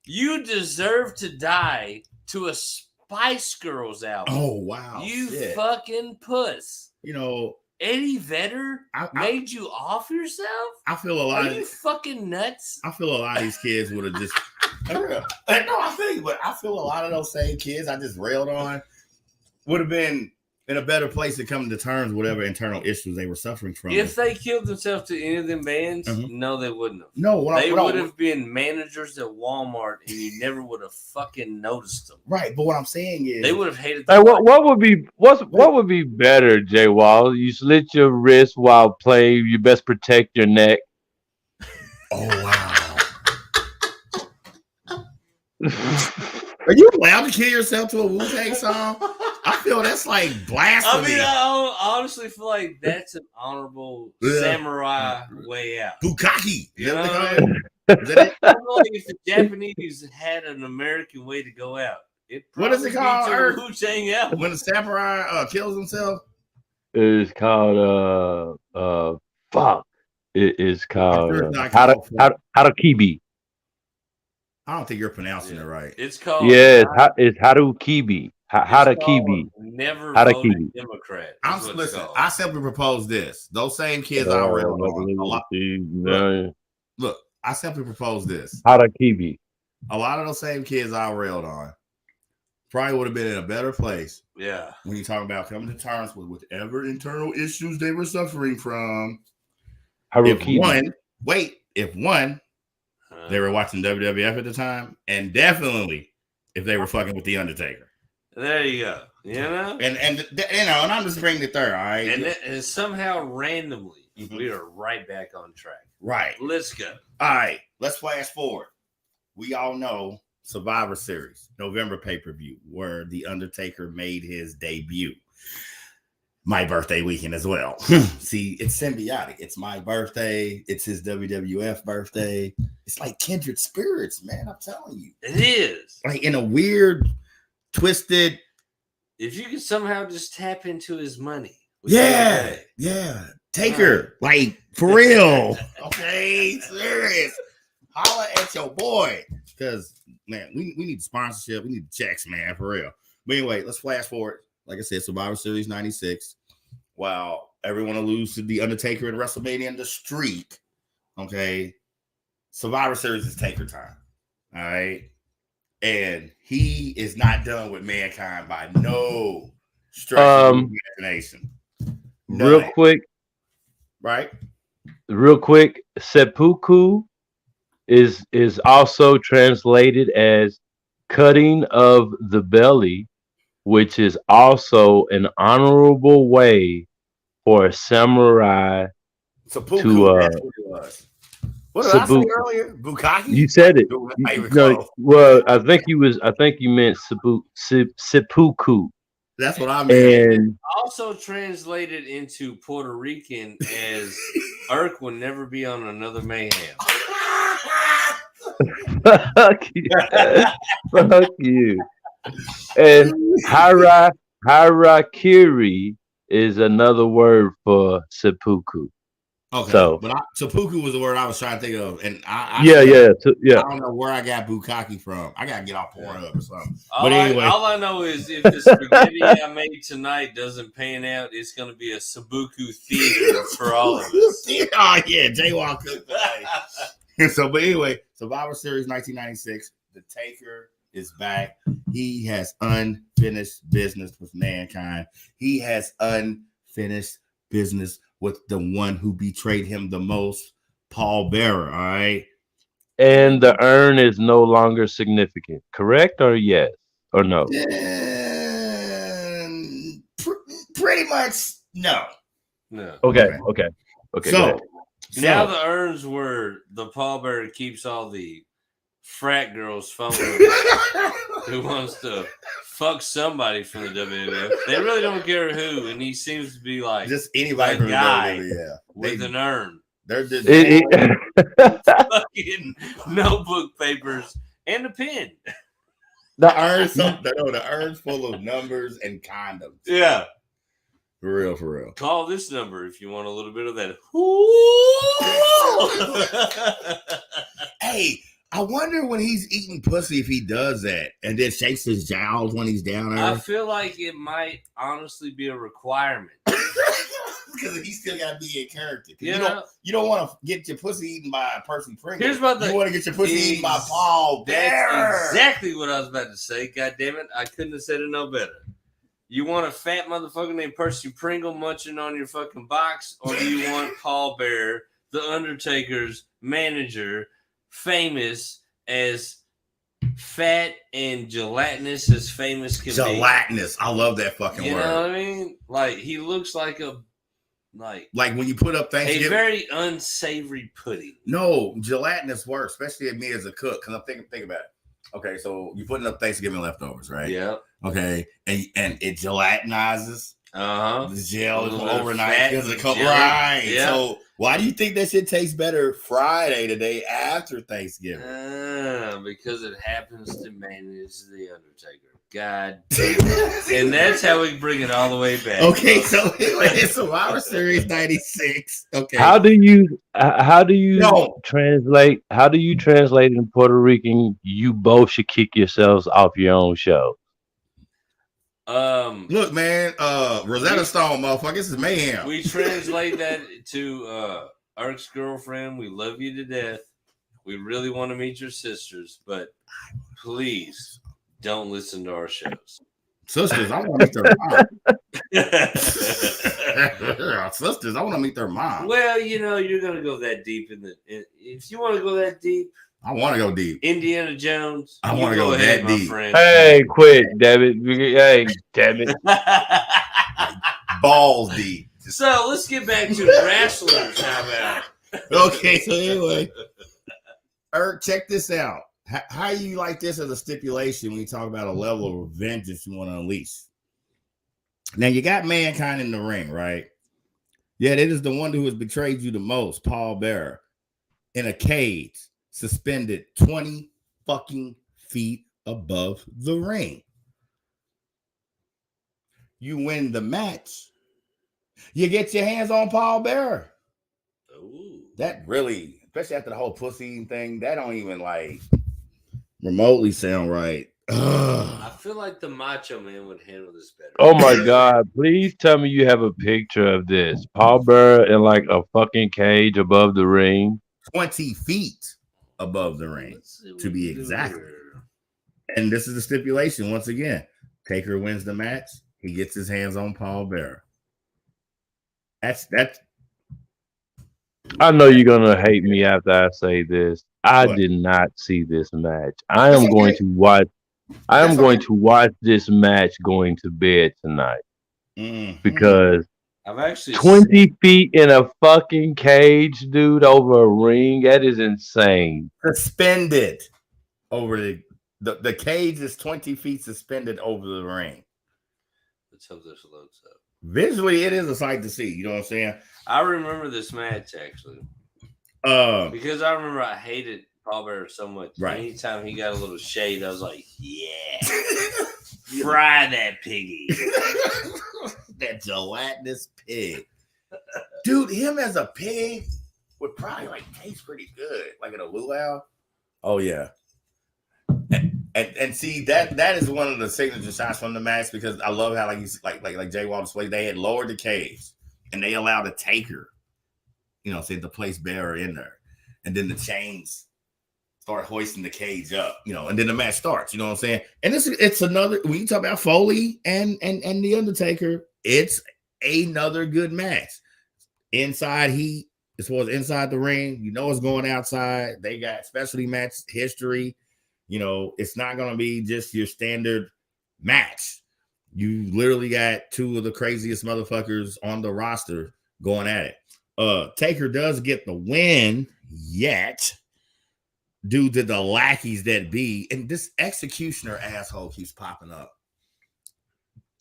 Speaker 2: You deserve to die to a Spice Girls album.
Speaker 1: Oh wow,
Speaker 2: you fucking puss.
Speaker 1: You know,
Speaker 2: Eddie Vedder made you off yourself.
Speaker 1: I feel a lot.
Speaker 2: Are you fucking nuts?
Speaker 1: I feel a lot of these kids would have just No, I think, but I feel a lot of those same kids I just railed on would have been in a better place to come to terms with whatever internal issues they were suffering from.
Speaker 2: If they killed themselves to any of them bands, no, they wouldn't have.
Speaker 1: No,
Speaker 2: they would have been managers at Walmart, and you never would have fucking noticed them.
Speaker 1: Right, but what I'm saying is
Speaker 2: they would have hated.
Speaker 3: Hey, what would be better, Jay Wall? You slit your wrist while playing. You best protect your neck.
Speaker 1: Oh wow. Are you allowed to kill yourself to a Wu-Tang song? I feel that's like blasphemy.
Speaker 2: I mean, I honestly feel like that's an honorable samurai way out.
Speaker 1: Bukkake.
Speaker 2: You know what I mean? I feel like if the Japanese had an American way to go out,
Speaker 1: what is it called?
Speaker 2: Wu-Tang out.
Speaker 1: When a samurai kills himself?
Speaker 3: It's called fuck. It is called Harakibi.
Speaker 1: I don't think you're pronouncing it right.
Speaker 2: It's called
Speaker 3: it's Harukibi. Harakibi.
Speaker 2: Never voted Democrat.
Speaker 1: Listen, I simply propose this. Those same kids I railed on. Look, I simply propose this.
Speaker 3: Harakibi.
Speaker 1: A lot of those same kids I railed on probably would have been in a better place.
Speaker 2: Yeah.
Speaker 1: When you talk about coming to terms with whatever internal issues they were suffering from.
Speaker 3: Harukibi.
Speaker 1: If one, they were watching WWF at the time, and definitely if they were fucking with the Undertaker.
Speaker 2: There you go. You know,
Speaker 1: and I'm just bringing it there. All right,
Speaker 2: and somehow randomly we are right back on track.
Speaker 1: Right,
Speaker 2: let's go.
Speaker 1: All right, let's flash forward. We all know Survivor Series, November pay-per-view, where the Undertaker made his debut. My birthday weekend as well. See, it's symbiotic. It's my birthday. It's his WWF birthday. It's like kindred spirits, man. I'm telling you.
Speaker 2: It is.
Speaker 1: Like in a weird, twisted.
Speaker 2: If you could somehow just tap into his money.
Speaker 1: Yeah. Taker. Like, for real. Okay, serious. Holla at your boy. Because, man, we need sponsorship. We need checks, man, for real. But anyway, let's flash forward. Like I said, Survivor Series 96. Wow, everyone alludes to the Undertaker and WrestleMania and the streak. Okay, Survivor Series is Taker time. All right, and he is not done with Mankind by no stretch of the imagination.
Speaker 3: Real quick, seppuku is also translated as cutting of the belly, which is also an honorable way for a samurai
Speaker 1: seppuku,
Speaker 3: to
Speaker 1: what did I say earlier? Bukkake?
Speaker 3: You said it. No, well, I think you meant seppuku.
Speaker 1: That's what I meant.
Speaker 3: And
Speaker 2: also translated into Puerto Rican as Irk will never be on another Mayhem.
Speaker 3: Fuck you. Fuck you. And harakiri is another word for seppuku.
Speaker 1: Okay,
Speaker 3: so,
Speaker 1: but seppuku was the word I was trying to think of, and I don't know where I got bukkake from. I gotta get off Pornhub or something.
Speaker 2: All I know is if the spaghetti I made tonight doesn't pan out, it's gonna be a seppuku theater for all of us.
Speaker 1: Oh yeah, J-Walk cooked. So, but anyway, Survivor Series 1996, the Taker is back. He has unfinished business with Mankind. He has unfinished business with the one who betrayed him the most, Paul Bearer. All right.
Speaker 3: And the urn is no longer significant, correct or yes or no?
Speaker 1: Pretty much no.
Speaker 3: No. Okay.
Speaker 2: So now the urns where the Paul Bearer keeps all the frat girls phone who wants to fuck somebody from the WWF. They really don't care who, and he seems to be like
Speaker 1: just anybody from
Speaker 2: guy
Speaker 1: the WWF
Speaker 2: with an urn.
Speaker 1: They're just
Speaker 2: fucking notebook papers and a pen.
Speaker 1: The urn's full of numbers and condoms.
Speaker 2: Yeah.
Speaker 1: For real.
Speaker 2: Call this number if you want a little bit of that.
Speaker 1: Hey, I wonder when he's eating pussy if he does that and then shakes his jowls when he's down there.
Speaker 2: I feel like it might honestly be a requirement
Speaker 1: because he still got to be in character.
Speaker 2: Yeah.
Speaker 1: You don't want to get your pussy eaten by Percy Pringle.
Speaker 2: Here's my thing.
Speaker 1: You want to get your pussy eaten by Paul Bear.
Speaker 2: That's exactly what I was about to say. God damn it. I couldn't have said it no better. You want a fat motherfucker named Percy Pringle munching on your fucking box, or do you want Paul Bear, the Undertaker's manager, famous as fat and gelatinous as famous can be?
Speaker 1: Gelatinous. I love that fucking word.
Speaker 2: You know what I mean? Like, he looks like like
Speaker 1: when you put up Thanksgiving.
Speaker 2: A very unsavory pudding.
Speaker 1: No, gelatinous works, especially at me as a cook. Because I'm think about it. Okay, so you're putting up Thanksgiving leftovers, right?
Speaker 2: Yeah.
Speaker 1: Okay, and it gelatinizes. The gel is overnight because of the right. Yeah. So why do you think that shit tastes better Friday, the day after Thanksgiving?
Speaker 2: Because it happens to manage the Undertaker. God damn it. And that's how we bring it all the way back.
Speaker 1: Okay, so it's Survivor Series 96. Okay.
Speaker 3: How do you translate in Puerto Rican, you both should kick yourselves off your own show?
Speaker 1: Look, man, Rosetta Stone, motherfucker. This is Mayhem.
Speaker 2: We translate that to Eric's girlfriend. We love you to death. We really want to meet your sisters, but please don't listen to our shows.
Speaker 1: Sisters, I want to meet their mom. Sisters, I want to meet their mom.
Speaker 2: Well, you're going to go that deep if you want to go that deep.
Speaker 1: I want to go deep.
Speaker 2: Indiana Jones.
Speaker 1: I want to go that deep.
Speaker 2: Friend.
Speaker 3: Hey, quit, damn it. Hey, damn it.
Speaker 1: Balls deep.
Speaker 2: So let's get back to wrestlers. How about?
Speaker 1: Okay, so anyway, Eric, check this out. How you like this as a stipulation when you talk about a level of vengeance you want to unleash? Now, you got Mankind in the ring, right? Yet it is the one who has betrayed you the most, Paul Bearer, in a cage, suspended 20 fucking feet above the ring. You win the match. You get your hands on Paul Bearer.
Speaker 2: Ooh.
Speaker 1: That really, especially after the whole pussy eating thing, that don't even like remotely sound right. Ugh.
Speaker 2: I feel like the Macho Man would handle this better.
Speaker 3: Oh my God. Please tell me you have a picture of this. Paul Bearer in like a fucking cage above the ring.
Speaker 1: 20 feet above the ring, to be exact. And this is the stipulation. Once again, Taker wins the match. He gets his hands on Paul Bearer. That's.
Speaker 3: I know you're gonna hate me after I say this. I did not see this match. I am going to watch this match going to bed tonight. Because
Speaker 2: I've actually
Speaker 3: 20 feet in a fucking cage, dude, over a ring. That is insane.
Speaker 1: Suspended over the cage is 20 feet suspended over the ring.
Speaker 2: Let's hope this loads up.
Speaker 1: Visually, it is a sight to see. You know what I'm saying?
Speaker 2: I remember this match actually. Because I remember I hated Paul Bearer so much.
Speaker 1: Right.
Speaker 2: Anytime he got a little shade, I was like, yeah. Fry that piggy.
Speaker 1: That gelatinous pig. Dude, him as a pig would probably like taste pretty good. Like in a luau. Oh yeah. And see that is one of the signature shots from the match, because I love how like Jay Walter's place, they had lowered the cage and they allowed the Taker, say the place Bearer in there. And then the chains start hoisting the cage up, and then the match starts, you know what I'm saying? And it's another, when you talk about Foley and the Undertaker, it's another good match. Inside heat, as far as inside the ring, it's going outside. They got specialty match history. It's not going to be just your standard match. You literally got two of the craziest motherfuckers on the roster going at it. Taker does get the win, yet due to the lackeys that be, and this executioner asshole keeps popping up.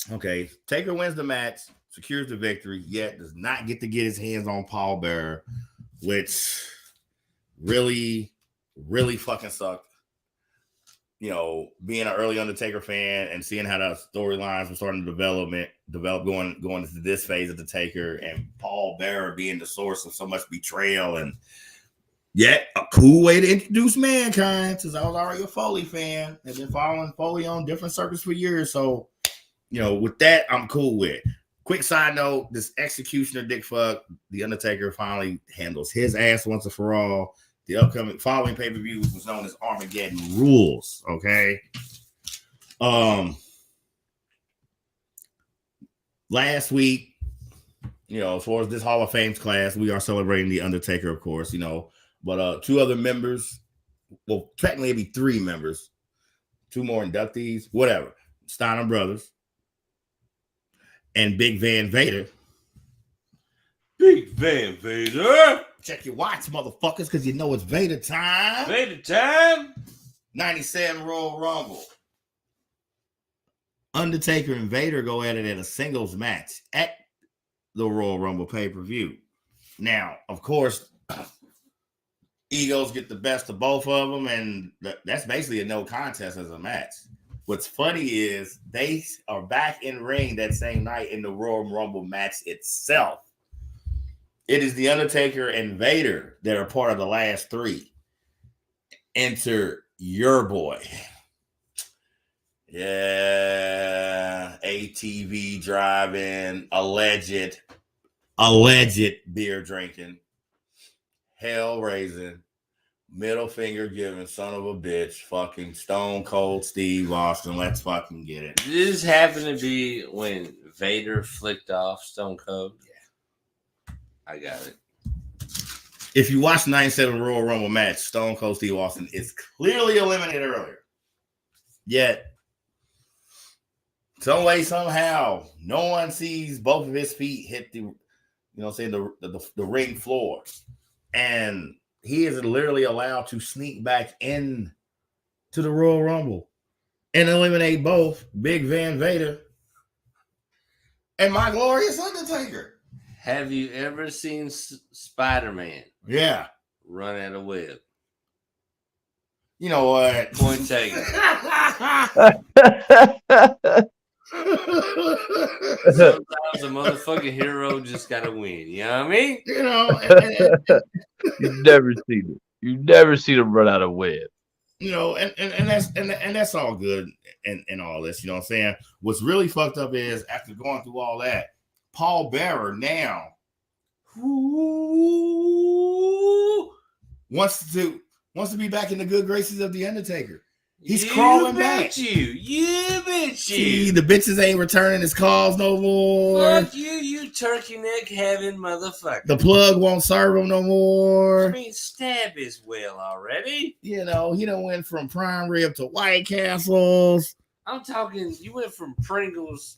Speaker 1: Okay, Taker wins the match, secures the victory, yet does not get to get his hands on Paul Bearer, which really, really fucking sucked. Being an early Undertaker fan and seeing how the storylines were starting to develop going into this phase of the Taker, and Paul Bearer being the source of so much betrayal, and yet a cool way to introduce Mankind, since I was already a Foley fan and been following Foley on different circuits for years. So, with that, I'm cool with. quick side note: this executioner dick fuck, The Undertaker finally handles his ass once and for all. The following pay-per-view was known as Armageddon Rules. Okay. Last week, as far as this Hall of Fame class, we are celebrating The Undertaker, of course, but 2 other members, well, technically it'd be 3 members, 2 more inductees, whatever. Steiner Brothers and Big Van Vader.
Speaker 2: Big Van Vader.
Speaker 1: Check your watch, motherfuckers, because you know it's Vader time.
Speaker 2: Vader time.
Speaker 1: 97 Royal Rumble. Undertaker and Vader go at it in a singles match at the Royal Rumble pay-per-view. Now, of course, egos get the best of both of them, and that's basically a no contest as a match. What's funny is they are back in ring that same night in the Royal Rumble match itself. It is The Undertaker and Vader that are part of the last 3. Enter your boy. Yeah, ATV driving, alleged beer drinking, hell raising, middle finger giving son of a bitch, fucking Stone Cold Steve Austin. Let's fucking get it.
Speaker 2: Did this happen to be when Vader flicked off Stone Cold? Yeah. I got it.
Speaker 1: If you watch the 97 Royal Rumble match, Stone Cold Steve Austin is clearly eliminated earlier. Yet, some way, somehow, no one sees both of his feet hit the ring floor. And he is literally allowed to sneak back in to the Royal Rumble and eliminate both Big Van Vader and my glorious Undertaker.
Speaker 2: Have you ever seen Spider-Man?
Speaker 1: Yeah.
Speaker 2: Run out of web.
Speaker 1: You know what?
Speaker 2: Point taken. Sometimes a motherfucking hero just gotta win. You know what I mean?
Speaker 3: You've never seen it. You've never seen him run out of web.
Speaker 1: And that's all good and all this. You know what I'm saying? What's really fucked up is after going through all that, Paul Bearer now wants to be back in the good graces of The Undertaker. He's crawling back.
Speaker 2: You bet
Speaker 1: See, the bitches ain't returning his calls no more.
Speaker 2: Fuck you turkey neck having motherfucker.
Speaker 1: The plug won't serve him no more.
Speaker 2: I mean, stab his well already.
Speaker 1: He done went from prime rib to White Castles.
Speaker 2: I'm talking, you went from Pringles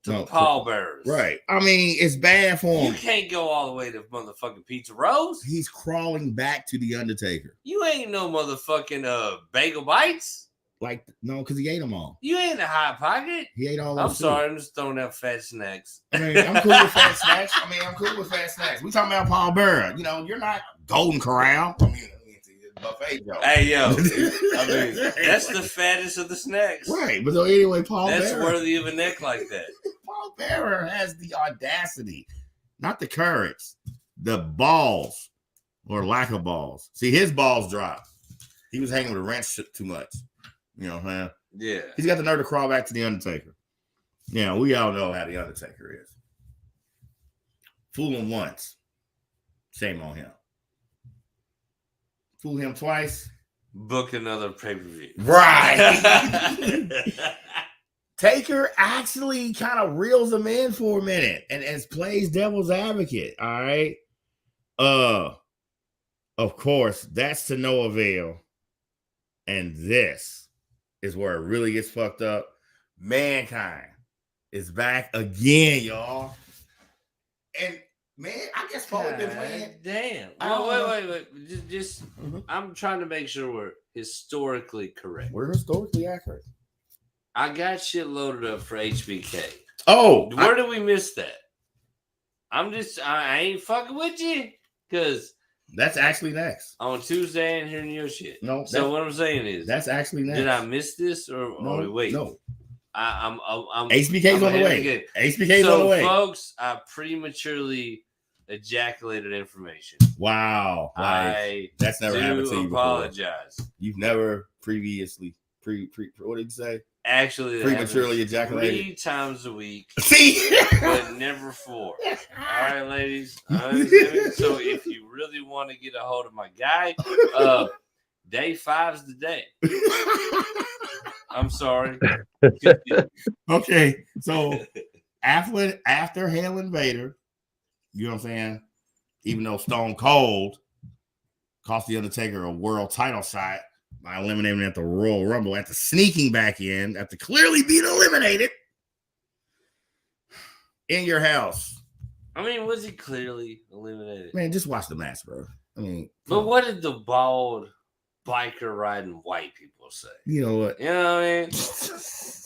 Speaker 2: to pallbearers.
Speaker 1: Right. I mean, it's bad for him.
Speaker 2: You can't go all the way to motherfucking Pizza Rose.
Speaker 1: He's crawling back to The Undertaker.
Speaker 2: You ain't no motherfucking Bagel Bites.
Speaker 1: Like, no, because he ate them all.
Speaker 2: You ain't a Hot Pocket.
Speaker 1: He ate all those.
Speaker 2: I'm sorry, I'm just throwing out fat snacks.
Speaker 1: I mean, I'm cool with fat snacks. We talking about Paul Bearer. You're not Golden Corral. I mean, buffet joke.
Speaker 2: Hey, yo. I mean, that's the fattest of the snacks.
Speaker 1: Right. But anyway, Paul Bearer.
Speaker 2: That's worthy of a neck like that.
Speaker 1: Paul Bearer has the audacity, not the courage, the balls or lack of balls. See, his balls dropped. He was hanging with a wrench too much. You know what I'm saying?
Speaker 2: Yeah.
Speaker 1: He's got the nerve to crawl back to The Undertaker. Yeah, we all know how The Undertaker is. Fool him once. Shame on him. Fool him twice.
Speaker 2: Book another pay-per-view.
Speaker 1: Right. Taker actually kind of reels him in for a minute and plays devil's advocate. All right. Of course, that's to no avail. And this is where it really gets fucked up. Mankind is back again, y'all. And man, I guess Foley been playing.
Speaker 2: Damn. Wait. Just I'm trying to make sure we're historically correct.
Speaker 1: We're historically accurate.
Speaker 2: I got shit loaded up for HBK.
Speaker 1: Oh,
Speaker 2: where did we miss that? I ain't fucking with you because
Speaker 1: that's actually next.
Speaker 2: On Tuesday, I ain't hearing your shit.
Speaker 1: No.
Speaker 2: So what I'm saying is,
Speaker 1: that's actually next.
Speaker 2: Did I miss this or wait?
Speaker 1: No.
Speaker 2: I'm
Speaker 1: HBK's on the way. HBK's on the way.
Speaker 2: Folks, I prematurely ejaculated information.
Speaker 1: Wow.
Speaker 2: That's
Speaker 1: never happened to you before.
Speaker 2: Apologize.
Speaker 1: You've never previously what did you say?
Speaker 2: actually
Speaker 1: prematurely ejaculated
Speaker 2: 3 times a week.
Speaker 1: See,
Speaker 2: but never 4. All right, ladies. So if you really want to get a hold of my guy, day 5's the day. I'm sorry.
Speaker 1: Okay, so after Hail Invader, you know what I'm saying? Even though Stone Cold cost the Undertaker a world title shot by eliminating him at the Royal Rumble, after sneaking back in, after clearly being eliminated in your house.
Speaker 2: I mean, was he clearly eliminated?
Speaker 1: Man, just watch the match, bro. I mean,
Speaker 2: but what did the bald biker riding white people say?
Speaker 1: You know what?
Speaker 2: You know what I mean?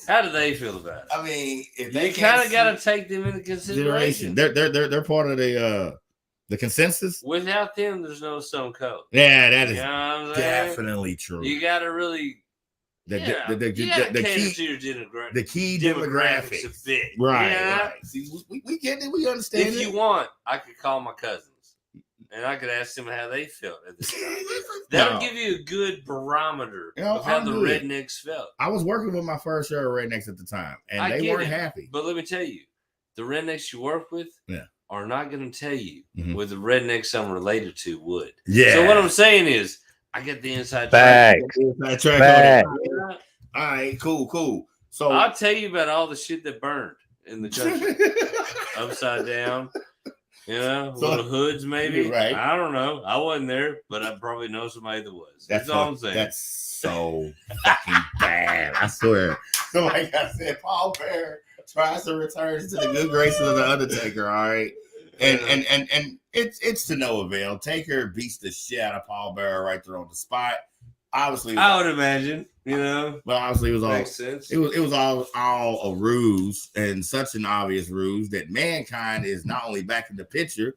Speaker 2: How do they feel about it?
Speaker 1: I mean, if they
Speaker 2: kind of got to take them into consideration.
Speaker 1: They're part of the consensus.
Speaker 2: Without them, there's no Stone Cold.
Speaker 1: Yeah, that is
Speaker 2: definitely
Speaker 1: true.
Speaker 2: You got to really the key demographics a bit.
Speaker 1: Right. See, we get it. We understand.
Speaker 2: If you want, I could call my cousins and I could ask them how they felt at this time. That'll give you a good barometer of how the rednecks felt.
Speaker 1: I was working with my first share of rednecks at the time, and they weren't happy.
Speaker 2: But let me tell you, the rednecks you work with are not going to tell you what the rednecks I'm related to would.
Speaker 1: Yeah.
Speaker 2: So what I'm saying is, I get the inside
Speaker 3: track.
Speaker 1: All right, cool. So
Speaker 2: I'll tell you about all the shit that burned in the junction. Upside down. You know, little hoods maybe.
Speaker 1: Right.
Speaker 2: I don't know. I wasn't there, but I probably know somebody that was. That's all I'm saying.
Speaker 1: That's so fucking bad. I swear. So like I said, Paul Bearer tries to return to the good graces of the Undertaker. All right. And it's to no avail. Taker beats the shit out of Paul Bearer right there on the spot. Obviously,
Speaker 2: I would imagine, you know,
Speaker 1: but obviously it was
Speaker 2: makes sense.
Speaker 1: It was all a ruse, and such an obvious ruse that Mankind is not only back in the picture,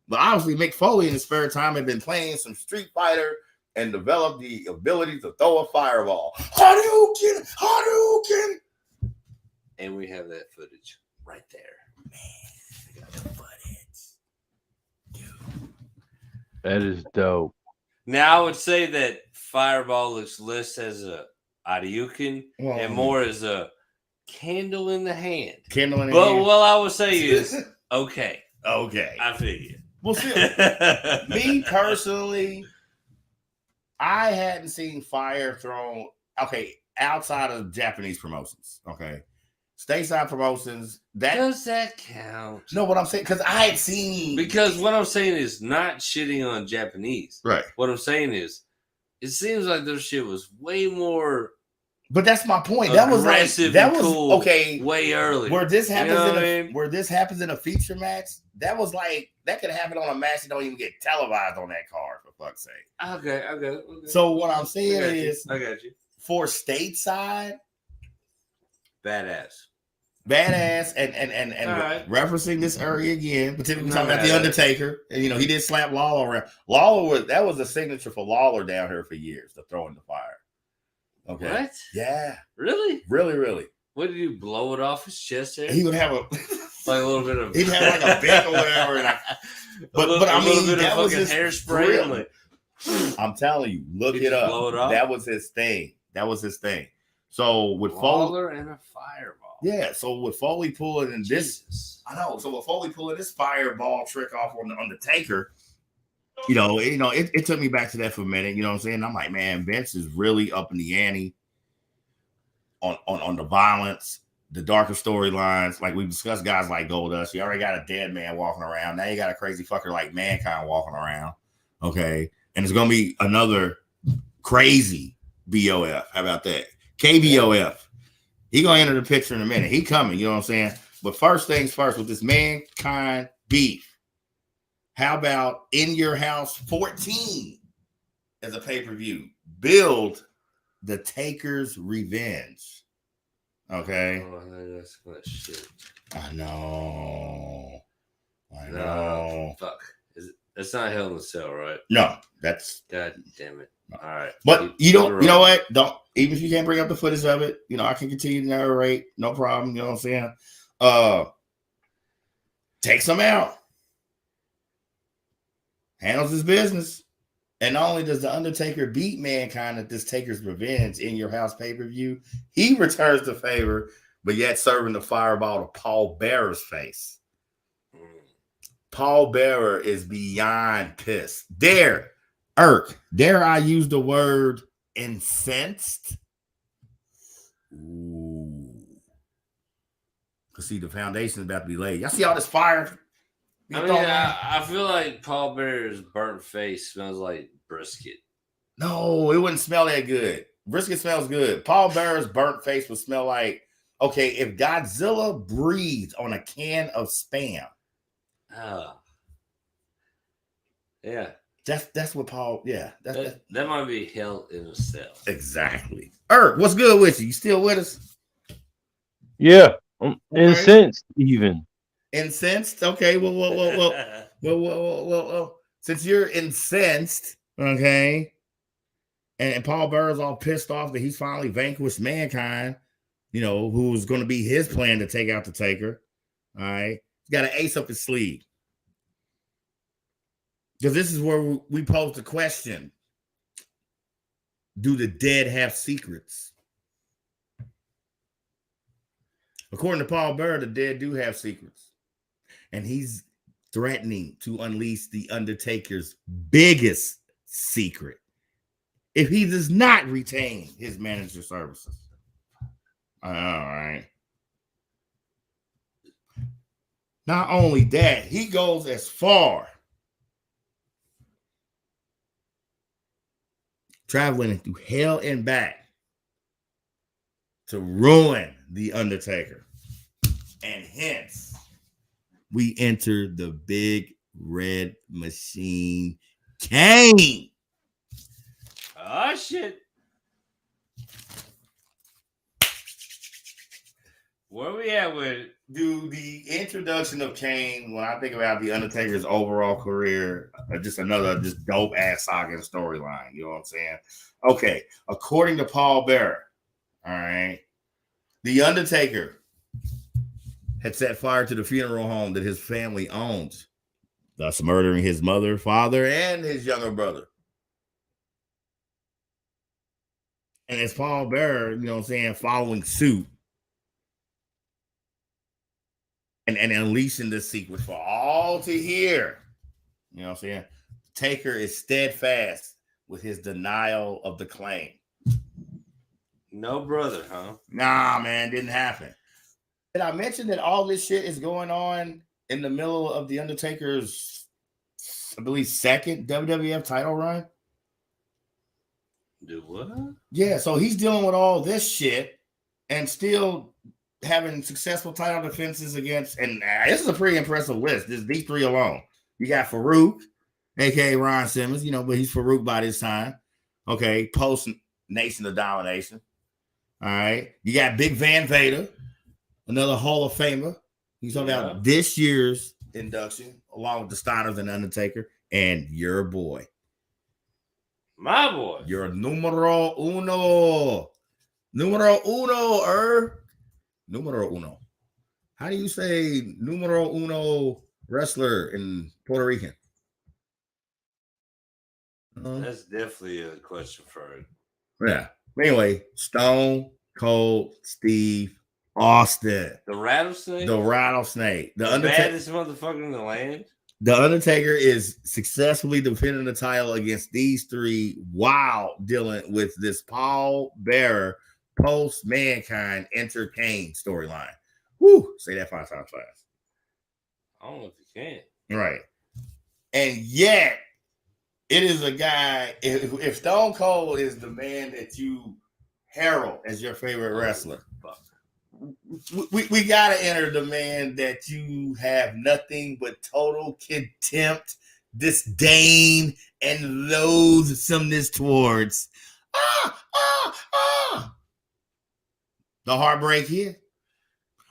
Speaker 1: but obviously Mick Foley in his spare time had been playing some Street Fighter and developed the ability to throw a fireball. Hadouken!
Speaker 2: And we have that footage right there.
Speaker 1: Man, I got the footage.
Speaker 3: That is dope.
Speaker 2: Now I would say that Fireball looks less as a Hadouken and more as a candle in the hand.
Speaker 1: But
Speaker 2: what I would say is, okay. I feel you.
Speaker 1: Well, see, me personally, I hadn't seen fire thrown, outside of Japanese promotions, stateside promotions.
Speaker 2: Does that count?
Speaker 1: No, what I'm saying, because I had seen.
Speaker 2: Because what I'm saying is not shitting on Japanese.
Speaker 1: Right.
Speaker 2: What I'm saying is, it seems like their shit was way more.
Speaker 1: But that's my point. That was cool. Okay,
Speaker 2: way early.
Speaker 1: Where this happens where this happens in a feature match, that was like that could happen on a match that don't even get televised on that card, for fuck's sake.
Speaker 2: Okay.
Speaker 1: So what I'm saying is,
Speaker 2: I got you.
Speaker 1: For stateside,
Speaker 2: badass,
Speaker 1: and right. Referencing this area again, particularly talking about the Undertaker, and he did slap Lawler around. That was a signature for Lawler down here for years, the throwing the fire. Okay.
Speaker 2: What?
Speaker 1: Yeah.
Speaker 2: Really?
Speaker 1: Really.
Speaker 2: What did you blow it off his chest there?
Speaker 1: He would have a
Speaker 2: little bit of.
Speaker 1: He'd have like a bit or whatever. But I mean, that was his hairspray. I'm telling you, look it up.
Speaker 2: Blow it off?
Speaker 1: That was his thing. So with
Speaker 2: Lawler and a fireball.
Speaker 1: Yeah. So with Foley pulling this, I know. So with Foley pulling this fireball trick off on the Undertaker, it took me back to that for a minute. You know what I'm saying? I'm like, man, Vince is really up in the ante on the violence, the darker storylines. Like we discussed, guys like Goldust. You already got a dead man walking around. Now you got a crazy fucker like Mankind walking around. Okay, and it's gonna be another crazy BOF. How about that? KBOF. He gonna enter the picture in a minute. He coming. You know what I'm saying? But first things first, with this Mankind beef. How about In Your House 14 as a pay-per-view? Build the Taker's Revenge. Okay.
Speaker 2: Oh, that's what shit.
Speaker 1: I know.
Speaker 2: Fuck. That's not Hell in a Cell, right?
Speaker 1: No, that's.
Speaker 2: God damn it. All right.
Speaker 1: But you know what? Even if you can't bring up the footage of it, I can continue to narrate. No problem. You know what I'm saying? Take some out. Handles his business. And not only does the Undertaker beat Mankind at this Taker's Revenge in Your House pay-per-view, he returns the favor, but yet serving the fireball to Paul Bearer's face. Paul Bearer is beyond pissed. Dare I use the word incensed? Ooh. Cause see, the foundation is about to be laid. Y'all see all this fire?
Speaker 2: I feel like Paul Bearer's burnt face smells like brisket.
Speaker 1: No, it wouldn't smell that good. Brisket smells good. Paul Bearer's burnt face would smell like, okay, if Godzilla breathed on a can of Spam.
Speaker 2: Oh. Yeah.
Speaker 1: That's what Paul, yeah.
Speaker 2: That might be hell in itself.
Speaker 1: Exactly. What's good with you? You still with us?
Speaker 3: Yeah. I'm incensed even.
Speaker 1: Incensed? Okay. Well. Since you're incensed, okay, and Paul Bearer's all pissed off that he's finally vanquished Mankind, you know, who was going to be his plan to take out the Taker. All right. He's got an ace up his sleeve. Because this is where we pose the question: do the dead have secrets? According to Paul Bearer, the dead do have secrets. And he's threatening to unleash the Undertaker's biggest secret if he does not retain his manager services. All right. Not only that, he goes as far traveling through hell and back to ruin the Undertaker. And hence, we enter the big red machine, Kane.
Speaker 2: Oh, shit. Where we at with it?
Speaker 1: Dude, the introduction of Kane, when I think about the Undertaker's overall career, just another dope ass saga and storyline. You know what I'm saying? Okay, according to Paul Bearer, all right, the Undertaker had set fire to the funeral home that his family owns, thus murdering his mother, father, and his younger brother. And as Paul Bearer, you know what I'm saying, following suit and unleashing this secret for all to hear, you know what I'm saying, Taker is steadfast with his denial of the claim.
Speaker 2: No brother, huh?
Speaker 1: Nah, man, didn't happen. Did I mention that all this shit is going on in the middle of the Undertaker's, I believe, second WWF title run?
Speaker 2: Do what?
Speaker 1: Yeah, so he's dealing with all this shit and still having successful title defenses against, and this is a pretty impressive list. These three alone. You got Farouk, aka Ron Simmons, you know, but he's Farouk by this time. Okay, post Nation of Domination. All right, you got Big Van Vader, another Hall of Famer. He's talking about this year's induction, along with the Steiners and Undertaker, and your boy.
Speaker 2: My boy.
Speaker 1: You're numero uno. Numero uno, Numero uno. How do you say numero uno wrestler in Puerto Rican?
Speaker 2: That's definitely a question for it.
Speaker 1: Yeah. Anyway, Stone Cold Steve Austin.
Speaker 2: The rattlesnake?
Speaker 1: The rattlesnake.
Speaker 2: The baddest motherfucker in the land.
Speaker 1: The Undertaker is successfully defending the title against these three while dealing with this Paul Bearer post Mankind enter Kane storyline. Woo! Say that 5 times fast.
Speaker 2: I don't know if you can.
Speaker 1: Right. And yet, it is a guy, if Stone Cold is the man that you herald as your favorite wrestler, we got to enter the man that you have nothing but total contempt, disdain, and loathsomeness towards. The Heartbreak Kid.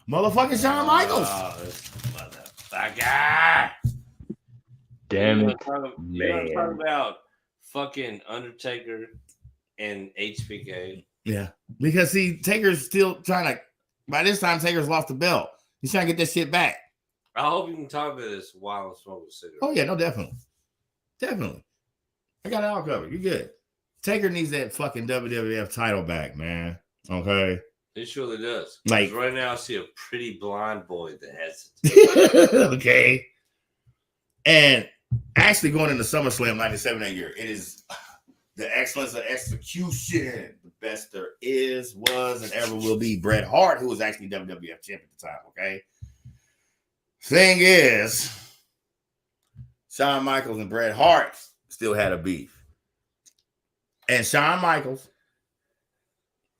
Speaker 1: Motherfucking Shawn Michaels.
Speaker 2: This motherfucker.
Speaker 3: Damn it.
Speaker 2: You're talking about fucking Undertaker and HBK.
Speaker 1: Yeah. Because see, Taker's still trying to, by this time, Taker's lost the belt. He's trying to get that shit back.
Speaker 2: I hope you can talk about this while I'm smoking a cigarette.
Speaker 1: Oh, yeah, no, definitely. Definitely. I got it all covered. You good. Taker needs that fucking WWF title back, man. Okay.
Speaker 2: It surely does.
Speaker 1: Like
Speaker 2: right now, I see a pretty blind boy that has it.
Speaker 1: Okay. And actually going into SummerSlam 97 that year, it is the excellence of execution. The best there is, was, and ever will be. Bret Hart, who was actually WWF champion at the time, okay? Thing is, Shawn Michaels and Bret Hart still had a beef. And Shawn Michaels,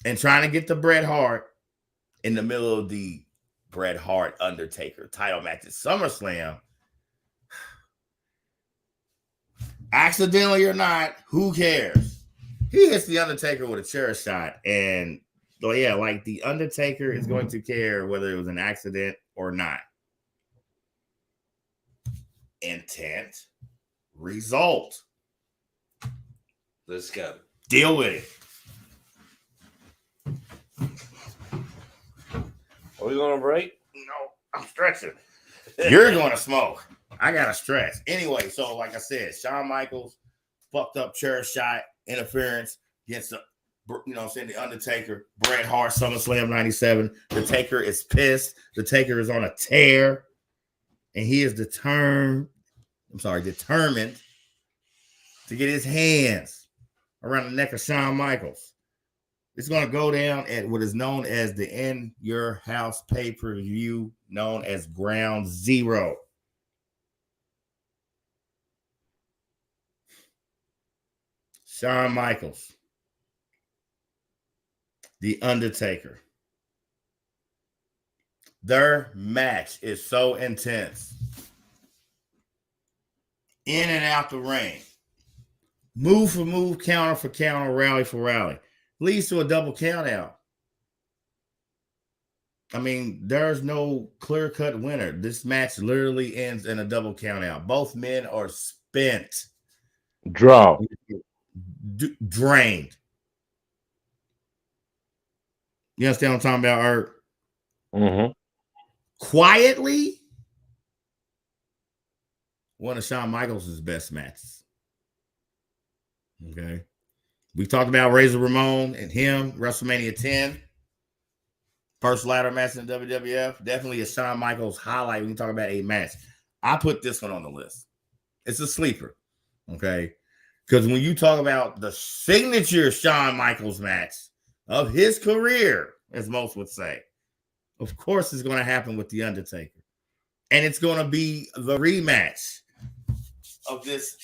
Speaker 1: and trying to get the Bret Hart in the middle of the Bret Hart Undertaker title match at SummerSlam, accidentally or not, who cares? He hits the Undertaker with a chair shot. And yeah, like the Undertaker is going to care whether it was an accident or not. Intent, result.
Speaker 2: Let's go.
Speaker 1: Deal with it.
Speaker 2: Are we going to break?
Speaker 1: No, I'm stretching. You're going to smoke. I got to stretch. Anyway, so like I said, Shawn Michaels fucked up chair shot interference against the, the Undertaker. Bret Hart, SummerSlam 97. The Taker is pissed. The Taker is on a tear. And he is determined to get his hands around the neck of Shawn Michaels. It's going to go down at what is known as the In Your House pay-per-view, known as Ground Zero. Shawn Michaels, The Undertaker. Their match is so intense. In and out the ring. Move for move, counter for counter, rally for rally. Leads to a double count out. I mean, there's no clear-cut winner. This match literally ends in a double count out. Both men are spent.
Speaker 3: Draw.
Speaker 1: Drained. You understand what I'm talking about, Art?
Speaker 3: Mm-hmm.
Speaker 1: Quietly, one of Shawn Michaels' best matches. Okay. We talked about Razor Ramon and him, WrestleMania 10. First ladder match in WWF. Definitely a Shawn Michaels highlight when you talk about a match. I put this one on the list. It's a sleeper. Okay. Because when you talk about the signature Shawn Michaels match of his career, as most would say, of course it's going to happen with The Undertaker. And it's going to be the rematch of this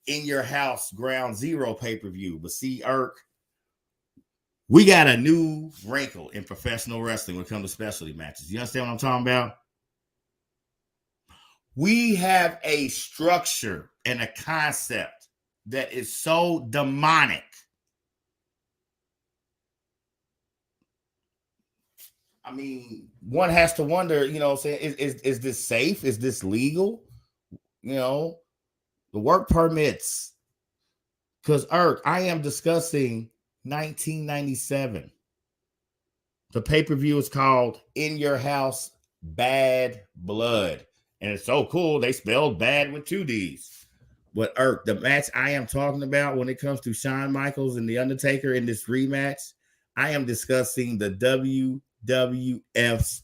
Speaker 1: In Your House Ground Zero pay-per-view. But see, Irk, we got a new wrinkle in professional wrestling when it comes to specialty matches. You understand what I'm talking about? We have a structure and a concept that is so demonic. I mean, one has to wonder, is this safe? Is this legal? The work permits. Because, Irk, I am discussing 1997. The pay-per-view is called In Your House Bad Blood. And it's so cool. They spelled bad with 2 D's. But, Irk, the match I am talking about when it comes to Shawn Michaels and The Undertaker in this rematch, I am discussing the WWF's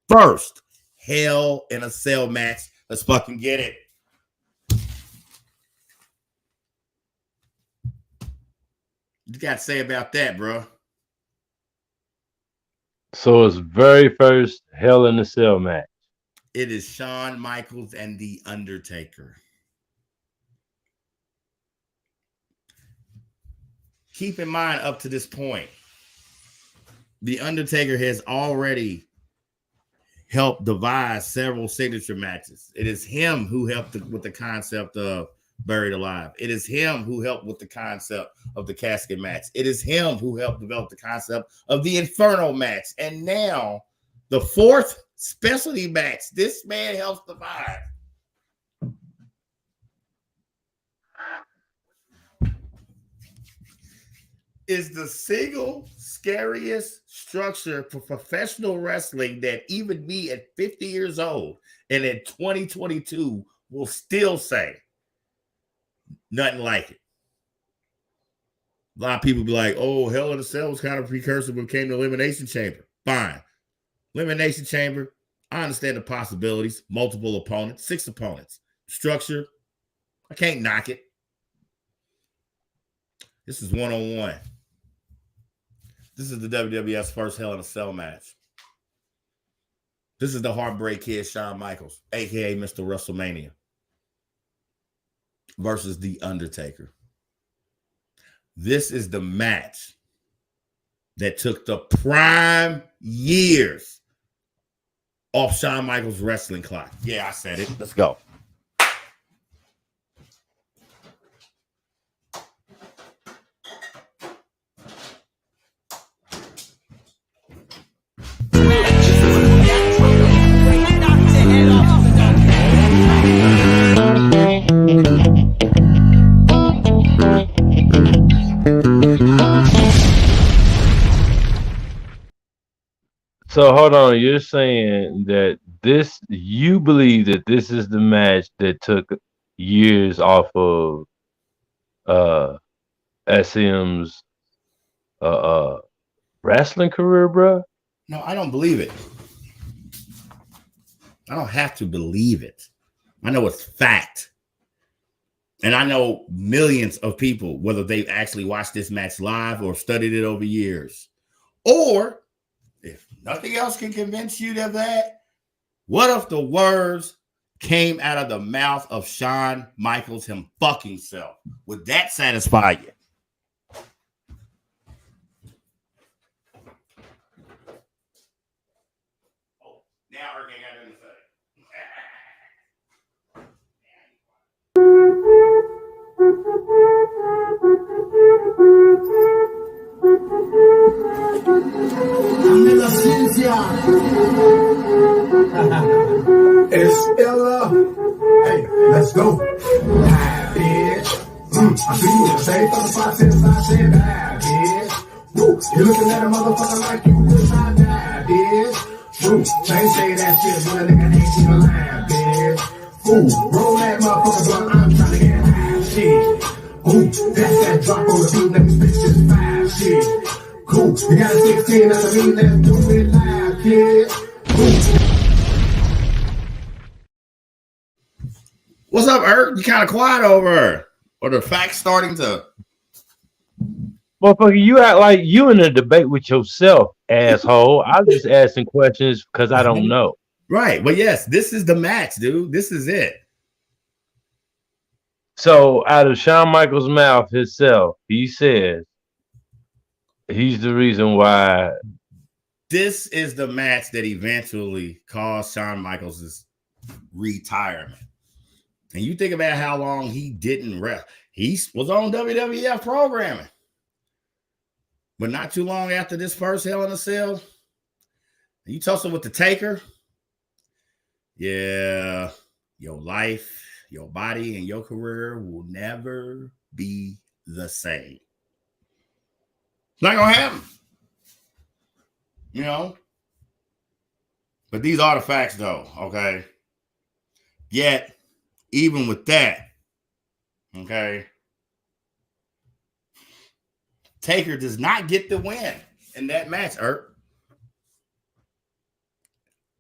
Speaker 1: first Hell in a Cell match. Let's fucking get it. You got to say about that, bro?
Speaker 3: So it's very first Hell in a Cell match.
Speaker 1: It is Shawn Michaels and The Undertaker. Keep in mind, up to this point, The Undertaker has already helped devise several signature matches. It is him who helped with the concept of Buried Alive. It is him who helped with the concept of the casket match. It is him who helped develop the concept of the Inferno match. And now, the 4th specialty match this man helps devise is the single scariest structure for professional wrestling that even me at 50 years old and in 2022 will still say nothing like it. A lot of people be like, oh, Hell in a Cell was kind of a precursor when it came to Elimination Chamber. Fine. Elimination Chamber, I understand the possibilities. Multiple opponents, 6 opponents. Structure, I can't knock it. This is one-on-one. This is the WWF's first Hell in a Cell match. This is the Heartbreak Kid, Shawn Michaels, a.k.a. Mr. WrestleMania, versus The Undertaker. This is the match that took the prime years off Shawn Michaels' wrestling clock. Yeah, I said it. Let's go.
Speaker 3: So hold on, you're saying that you believe that this is the match that took years off of SM's wrestling career, bro?
Speaker 1: No, I don't believe it. I don't have to believe it. I know it's fact. And I know millions of people, whether they've actually watched this match live or studied it over years. Or, if nothing else can convince you of that, what if the words came out of the mouth of Shawn Michaels him fucking self? Would that satisfy you? Oh, now Eric ain't got nothing to say.
Speaker 4: Amiga Ciencia. It's Ella. Hey, let's go. Bad bitch. I see you the same for the spot since I said bad bitch. Woo, you looking at a motherfucker like you wish I died, bitch. Woo, they say that shit when a nigga ain't even lying, bitch. Ooh, roll that motherfucker blunt, I'm trying to get high, shit. Ooh, that's that drop on the beat, let me spit this 5 shit. Cool, you got a 16 out of me, let's do it live, kid. Cool.
Speaker 1: What's up, Eric? You kind of quiet over her. Or the facts starting to...
Speaker 3: Motherfucker, you act like you in a debate with yourself, asshole. I'm just asking questions because I don't know.
Speaker 1: Right. But yes, this is the match, dude. This is it.
Speaker 3: So out of Shawn Michaels' mouth himself, he says he's the reason why.
Speaker 1: This is the match that eventually caused Shawn Michaels' retirement. And you think about how long he didn't rest. He was on WWF programming. But not too long after this first Hell in a Cell, you tussle with the Taker. Yeah, your life, your body, and your career will never be the same. It's not going to happen. You know? But these are the facts, though, okay? Yet, even with that, okay, Taker does not get the win in that match, Erp.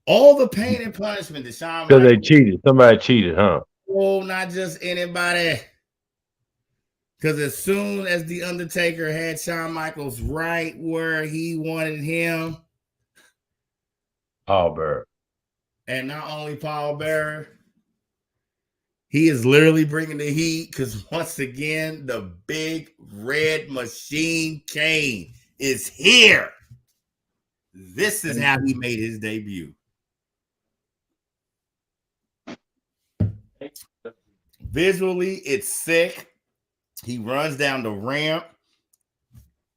Speaker 1: All the pain and punishment that Shawn
Speaker 3: Because they
Speaker 1: Michaels...
Speaker 3: cheated. Somebody cheated, huh?
Speaker 1: Oh, not just anybody. Because as soon as The Undertaker had Shawn Michaels right where he wanted him,
Speaker 3: Paul Bearer.
Speaker 1: and not only Paul Bearer, he is literally bringing the heat because once again, the big red machine Kane is here. This is how he made his debut. Visually, it's sick. He runs down the ramp,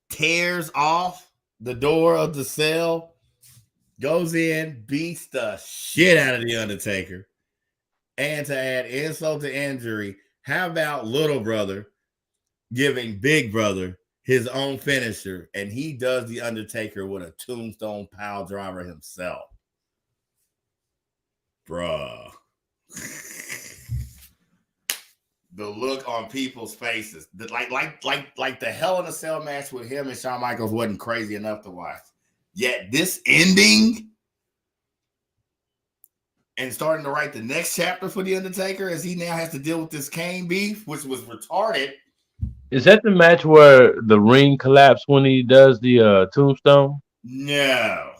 Speaker 1: tears off the door of the cell, goes in, beats the shit out of The Undertaker. And to add insult to injury, how about little brother giving big brother his own finisher, and he does The Undertaker with a tombstone pile driver himself. Bruh. the look on people's faces. Like the Hell in a Cell match with him and Shawn Michaels wasn't crazy enough to watch. Yet this ending and starting to write the next chapter for The Undertaker as he now has to deal with this Kane beef, which was retarded.
Speaker 3: Is that the match where the ring collapsed when he does the tombstone?
Speaker 1: No.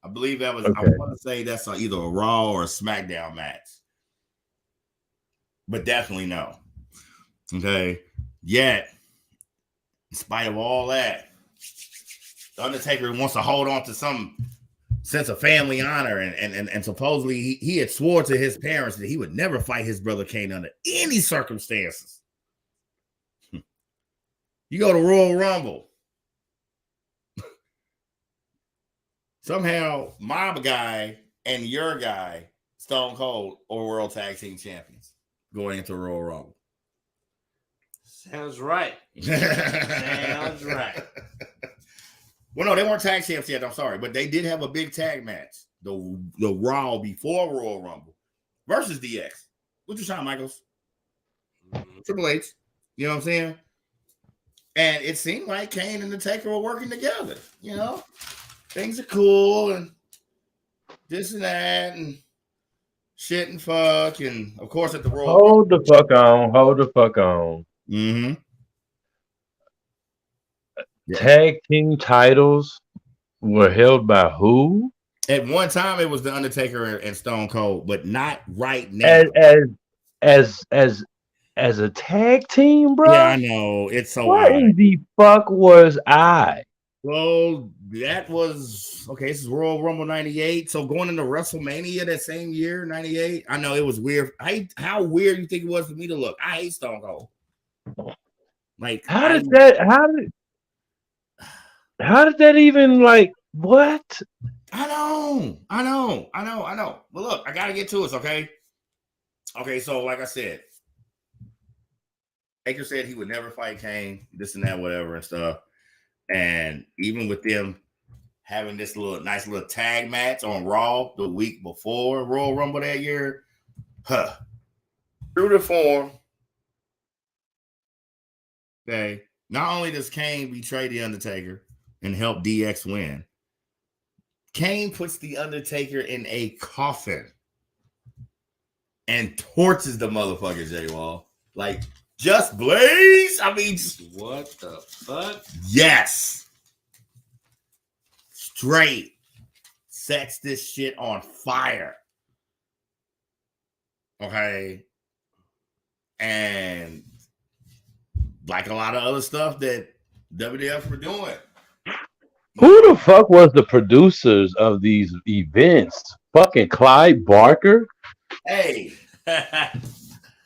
Speaker 1: I believe that was,
Speaker 3: Okay.
Speaker 1: I want to say that's either a Raw or a SmackDown match. But definitely no. Okay. Yet, in spite of all that, The Undertaker wants to hold on to some sense of family honor, and supposedly he had swore to his parents that he would never fight his brother Kane under any circumstances. You go to Royal Rumble. Somehow my guy and your guy, Stone Cold, are World Tag Team Champions going into Royal Rumble.
Speaker 2: Sounds right. Sounds right.
Speaker 1: Well, no, they weren't tag champs yet. I'm sorry, but they did have a big tag match. The Raw before Royal Rumble versus DX, which was Shawn Michaels, Triple H. You know what I'm saying? And it seemed like Kane and the Taker were working together. You know, things are cool and this and that and shit and fuck, and of course at the Royal.
Speaker 3: Hold the fuck on. Hold the fuck on.
Speaker 1: Mm-hmm. Yeah.
Speaker 3: Tag team titles were held by who?
Speaker 1: At one time, it was the Undertaker and Stone Cold, but not right now.
Speaker 3: As a tag team, bro.
Speaker 1: Yeah, I know. It's so
Speaker 3: What
Speaker 1: odd.
Speaker 3: in the fuck was I?
Speaker 1: Well, that was okay. This is Royal Rumble '98. So going into WrestleMania that same year, '98. I know it was weird. How weird you think it was for me to look? I hate Stone Cold. Like,
Speaker 3: How did that even, like, what?
Speaker 1: I know. But look, I gotta get to it, okay? Okay, so like I said, Taker said he would never fight Kane, this and that, whatever and stuff. And even with them having this nice little tag match on Raw the week before Royal Rumble that year, true to form, okay, not only does Kane betray The Undertaker and help DX win, Kane puts The Undertaker in a coffin and torches the motherfucker, J-Wall. Like, just blaze? I mean,
Speaker 2: what the fuck?
Speaker 1: Yes. Straight sets this shit on fire. Okay. And like a lot of other stuff that WWF were doing.
Speaker 3: Who the fuck was the producers of these events? Fucking Clyde Barker?
Speaker 1: Hey,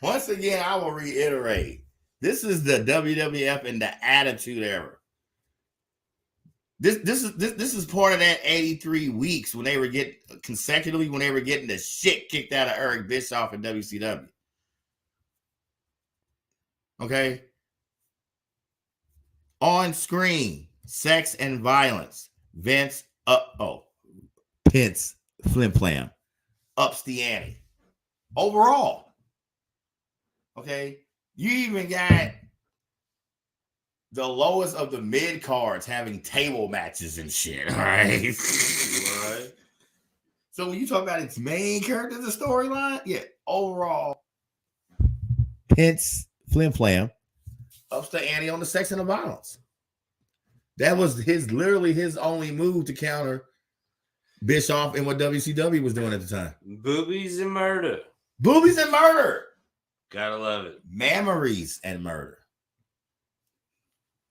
Speaker 1: once again, I will reiterate. This is the WWF in the Attitude Era. This is part of that 83 weeks when they were getting the shit kicked out of Eric Bischoff and WCW. Okay. On screen, sex and violence. Vince, Pence, Flim Flam, ups the ante. Overall. Okay. You even got the lowest of the mid cards having table matches and shit. All right. Right. So when you talk about its main character, the storyline, yeah, overall, Pence, Flim Flam, ups the ante on the sex and the violence. That was literally his only move to counter Bischoff and what WCW was doing at the time.
Speaker 2: Boobies and murder.
Speaker 1: Boobies and murder.
Speaker 2: Gotta love it.
Speaker 1: Mammaries and murder.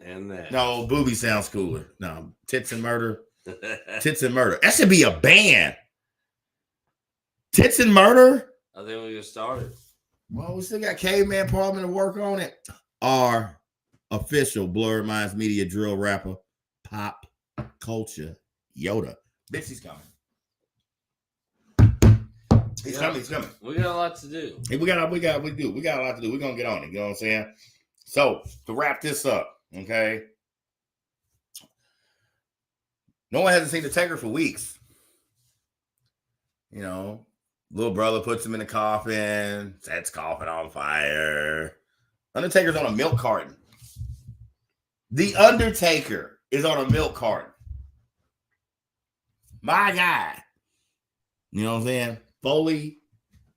Speaker 2: And that.
Speaker 1: No, booby sounds cooler. No, tits and murder. Tits and murder. That should be a band. Tits and murder.
Speaker 2: I think we just started.
Speaker 1: Well, we still got Caveman Parliament to work on it. Our official Blurred Minds Media drill rapper, Pop Culture Yoda. Bitch, he's coming. He's coming.
Speaker 2: We got a lot to do.
Speaker 1: Hey, we got a lot to do. We're gonna get on it. You know what I'm saying? So to wrap this up, okay. No one hasn't seen the Taker for weeks. You know, Little brother puts him in the coffin, sets coffin on fire. Undertaker's on a milk carton. The Undertaker is on a milk carton. My God. You know what I'm saying? Foley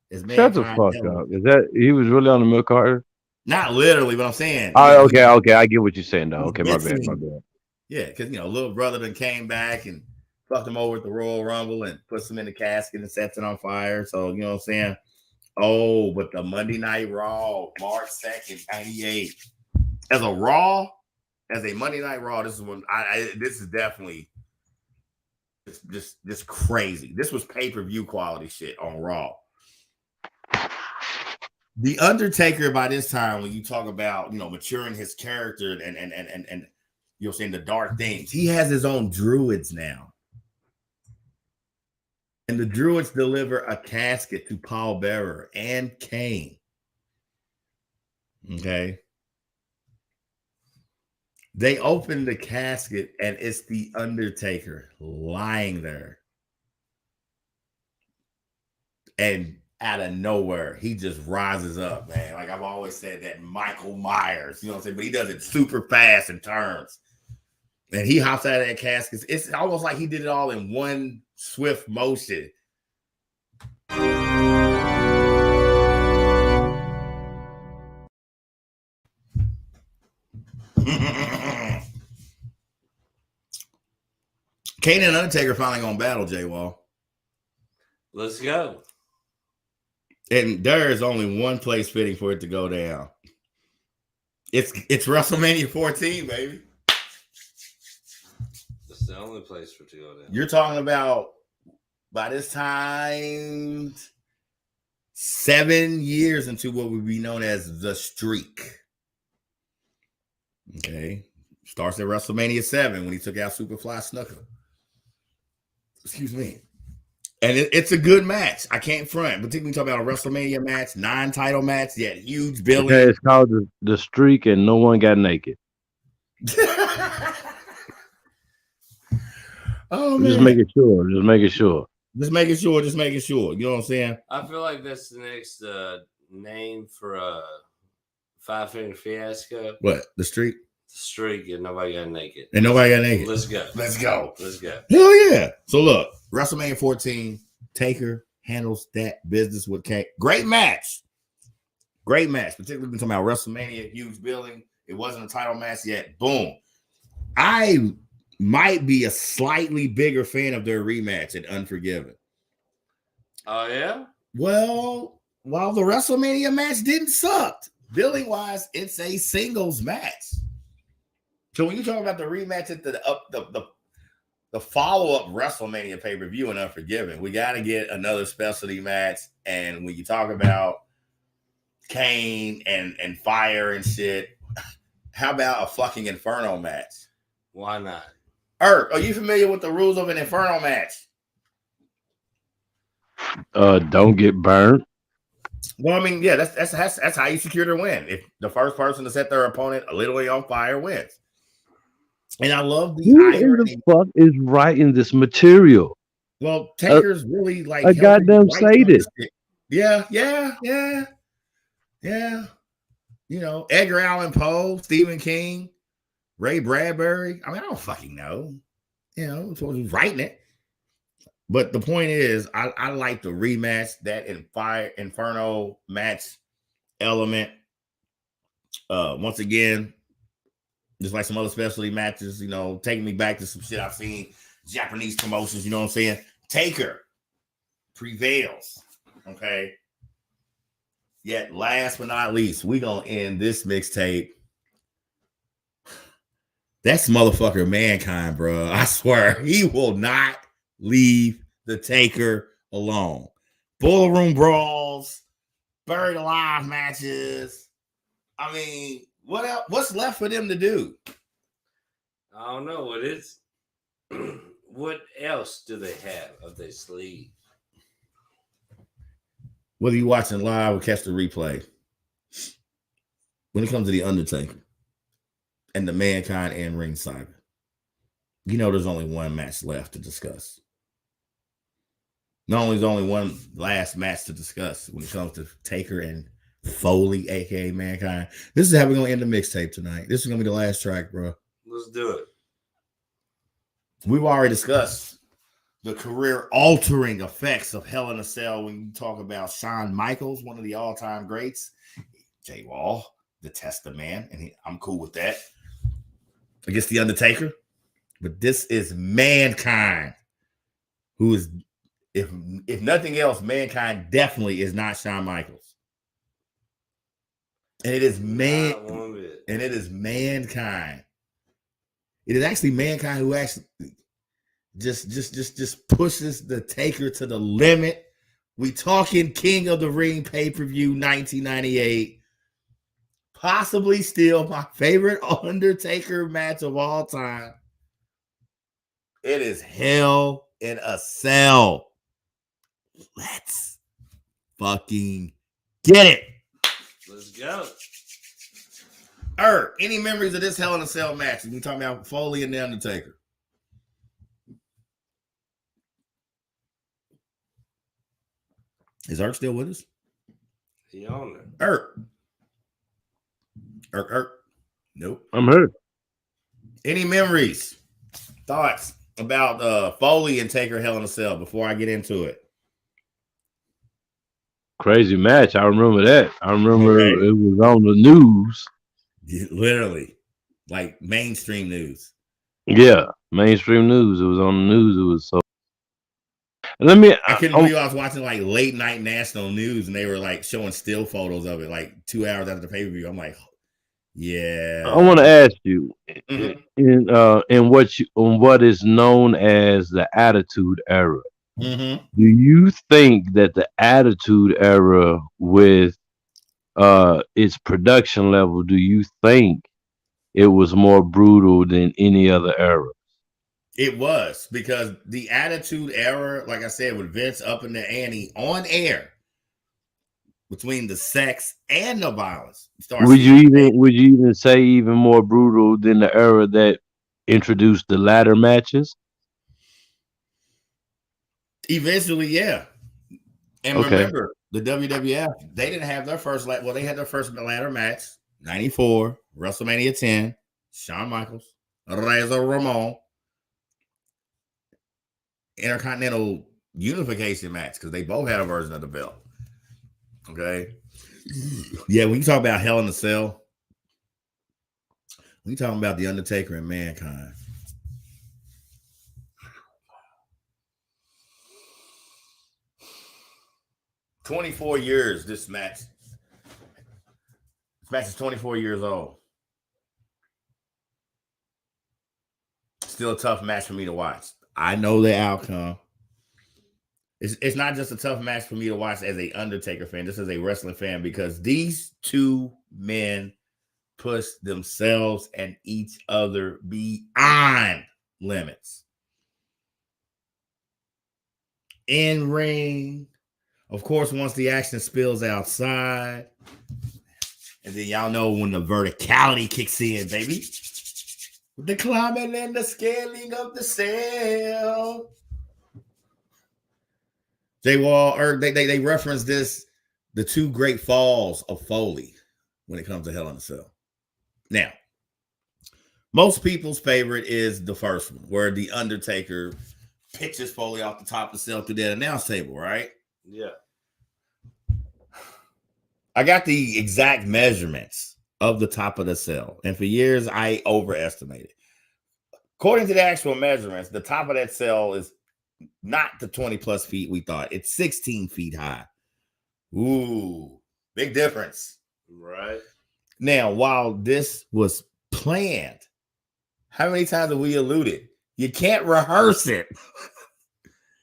Speaker 1: is man.
Speaker 3: Shut the fuck up. Is that he was really on the milk carton?
Speaker 1: Not literally, but I'm saying.
Speaker 3: Oh, okay. I get what you're saying though. Okay, my bad.
Speaker 1: Yeah, because little brother then came back and fucked him over at the Royal Rumble and puts him in the casket and sets it on fire. So you know what I'm saying? Oh, but the Monday Night Raw, March 2nd, 98. As a Monday Night Raw, this is when this is definitely just crazy. This was pay-per-view quality shit on Raw. The Undertaker, by this time, when you talk about maturing his character and you're saying the dark things, he has his own druids now. And the druids deliver a casket to Paul Bearer and Kane. Okay. They open the casket and it's the Undertaker lying there. And out of nowhere, he just rises up, man. Like I've always said, that Michael Myers, you know what I'm saying? But he does it super fast and turns. And he hops out of that casket. It's almost like he did it all in one swift motion. Kane and Undertaker finally gonna battle, J-Wall.
Speaker 2: Let's go.
Speaker 1: And there is only one place fitting for it to go down. It's WrestleMania 14, baby.
Speaker 2: That's the only place for it to go down.
Speaker 1: You're talking about, by this time, 7 years into what would be known as the streak. Okay. Starts at WrestleMania 7 when he took out Superfly Snuka. Excuse me. And it's a good match. I can't front. Particularly talking about a WrestleMania match, 9-title match, yet huge billing.
Speaker 3: Okay, it's called the streak and no one got naked.
Speaker 1: Oh, man.
Speaker 3: Just making sure.
Speaker 1: You know what I'm saying?
Speaker 2: I feel like that's the next name for a 5-finger fiasco.
Speaker 1: What? The streak?
Speaker 2: The streak and nobody got naked.
Speaker 1: Let's go. Hell yeah. So look, WrestleMania 14, Taker handles that business with Kane. Great match. Particularly when talking about WrestleMania, huge billing. It wasn't a title match yet. Boom. I might be a slightly bigger fan of their rematch at Unforgiven.
Speaker 2: Oh, yeah?
Speaker 1: Well, while the WrestleMania match didn't suck, billing wise, it's a singles match. So when you talk about the rematch at the follow-up WrestleMania pay-per-view and Unforgiven, we got to get another specialty match. And when you talk about Kane and fire and shit, how about a fucking Inferno match?
Speaker 2: Why not?
Speaker 1: Are you familiar with the rules of an Inferno match?
Speaker 3: Don't get burned.
Speaker 1: Well, I mean, yeah, that's how you secure their win. If the first person to set their opponent literally on fire wins. And I love the
Speaker 3: Who in the fuck is writing this material?
Speaker 1: Well, Taker's really like
Speaker 3: a goddamn sadist.
Speaker 1: Yeah. You know, Edgar Allan Poe, Stephen King, Ray Bradbury. I mean, I don't fucking know. You know, who's writing it. But the point is, I like the rematch, that Inferno match element. Once again, just like some other specialty matches, you know, taking me back to some shit I've seen, Japanese promotions, you know what I'm saying? Taker prevails, okay? Yet last but not least, we gonna end this mixtape. That's motherfucker Mankind, bro. I swear, he will not leave the Taker alone. Boiler room brawls, buried alive matches. I mean, what else? What's left for them to do?
Speaker 2: I don't know what is. What else do they have up their sleeve?
Speaker 1: Whether you're watching live or catch the replay, when it comes to the Undertaker and the Mankind and Ring saga, you know there's only one match left to discuss. Not only is only one last match to discuss when it comes to Taker and Foley, aka Mankind. This is how we're gonna end the mixtape tonight. This is gonna be the last track, bro.
Speaker 2: Let's do it.
Speaker 1: We've already discussed the career-altering effects of Hell in a Cell when you talk about Shawn Michaels, one of the all-time greats, Jay Wall, the Testa Man, and I'm cool with that. Against the Undertaker, but this is Mankind, who is, if nothing else, Mankind definitely is not Shawn Michaels. And it is Mankind. It is actually Mankind who actually just pushes the Taker to the limit. We talking King of the Ring pay-per-view 1998. Possibly still my favorite Undertaker match of all time. It is Hell in a Cell. Let's fucking get it.
Speaker 2: Let's go.
Speaker 1: Any memories of this Hell in a Cell match? We talking about Foley and the Undertaker. Is still with us?
Speaker 2: He on there.
Speaker 1: Nope.
Speaker 3: I'm here.
Speaker 1: Any memories, thoughts about Foley and Taker Hell in a Cell before I get into it?
Speaker 3: Crazy match. I remember that. I remember it was on the news.
Speaker 1: Literally, like mainstream news.
Speaker 3: Yeah, mainstream news. It was on the news. It was so.
Speaker 1: I couldn't believe I was watching like late night national news and they were like showing still photos of it like 2 hours after the pay-per-view. I'm like, yeah.
Speaker 3: I want to ask you in what is known as the Attitude Era.
Speaker 1: Mm-hmm.
Speaker 3: Do you think that the Attitude Era with its production level, do you think it was more brutal than any other era?
Speaker 1: It was, because the Attitude Era, like I said, with Vince up in the ante on air, between the sex and the violence.
Speaker 3: Would you even say even more brutal than the era that introduced the ladder matches?
Speaker 1: Eventually, yeah. And remember, the WWF, they didn't have their first they had their first ladder match, 94, WrestleMania 10, Shawn Michaels, Razor Ramon, Intercontinental Unification match, because they both had a version of the belt. Okay. Yeah, when you talk about Hell in a Cell, we talking about The Undertaker and Mankind. "24 years, this match. This match is 24 years old. Still a tough match for me to watch. I know the outcome. It's not just a tough match for me to watch as a Undertaker fan, just as a wrestling fan, because these two men push themselves and each other beyond limits. In ring, of course, once the action spills outside, and then y'all know when the verticality kicks in, baby. The climbing and the scaling of the cell. They reference this, the two great falls of Foley when it comes to Hell in a Cell. Now, most people's favorite is the first one, where the Undertaker pitches Foley off the top of the cell through that announce table, right?
Speaker 2: Yeah.
Speaker 1: I got the exact measurements of the top of the cell, and for years I overestimated. According to the actual measurements, the top of that cell is not the 20 plus feet we thought. It's 16 feet high. Ooh, big difference.
Speaker 2: Right.
Speaker 1: Now, while this was planned, how many times have we alluded? You can't rehearse it.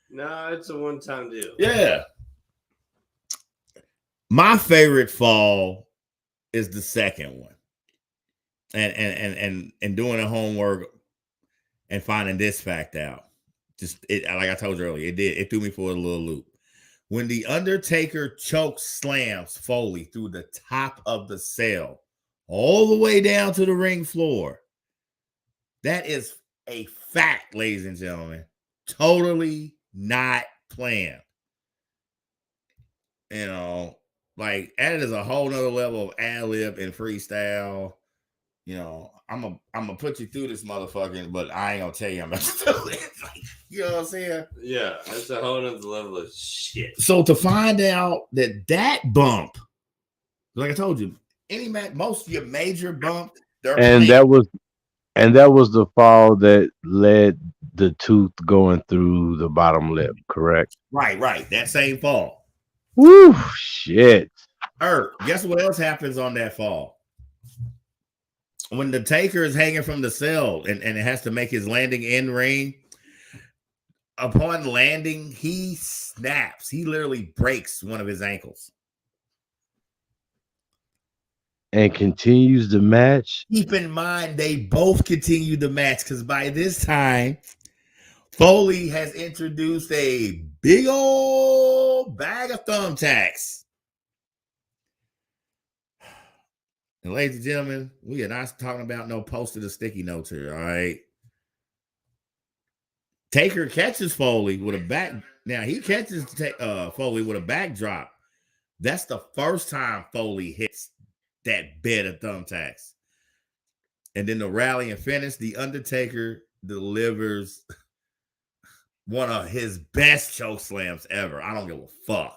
Speaker 2: No, it's a one-time deal.
Speaker 1: Yeah. My favorite fall is the second one. And doing the homework and finding this fact out. Like I told you earlier, it threw me for a little loop. When the Undertaker choke slams Foley through the top of the cell all the way down to the ring floor, that is a fact, ladies and gentlemen. Totally not planned. You know, like added as a whole nother level of ad lib and freestyle. You know, I'm gonna put you through this motherfucking, but I ain't gonna tell you I'm about to do it. Like, you know what I'm saying?
Speaker 2: Yeah, that's a whole nother level of shit.
Speaker 1: So to find out that bump, like I told you, most of your major bump,
Speaker 3: and that was the fall that led the tooth going through the bottom lip, correct?
Speaker 1: right. That same fall.
Speaker 3: Woo, shit.
Speaker 1: Guess what else happens on that fall? When the Taker is hanging from the cell and it has to make his landing in ring, upon landing, he snaps. He literally breaks one of his ankles.
Speaker 3: And continues the match.
Speaker 1: Keep in mind, they both continue the match because by this time, Foley has introduced a big old bag of thumbtacks. And ladies and gentlemen, we are not talking about no post-it or sticky notes here, all right? Taker catches Foley with a back. Now, he catches Foley with a backdrop. That's the first time Foley hits that bed of thumbtacks. And then the rally and finish, The Undertaker delivers one of his best choke slams ever. I don't give a fuck.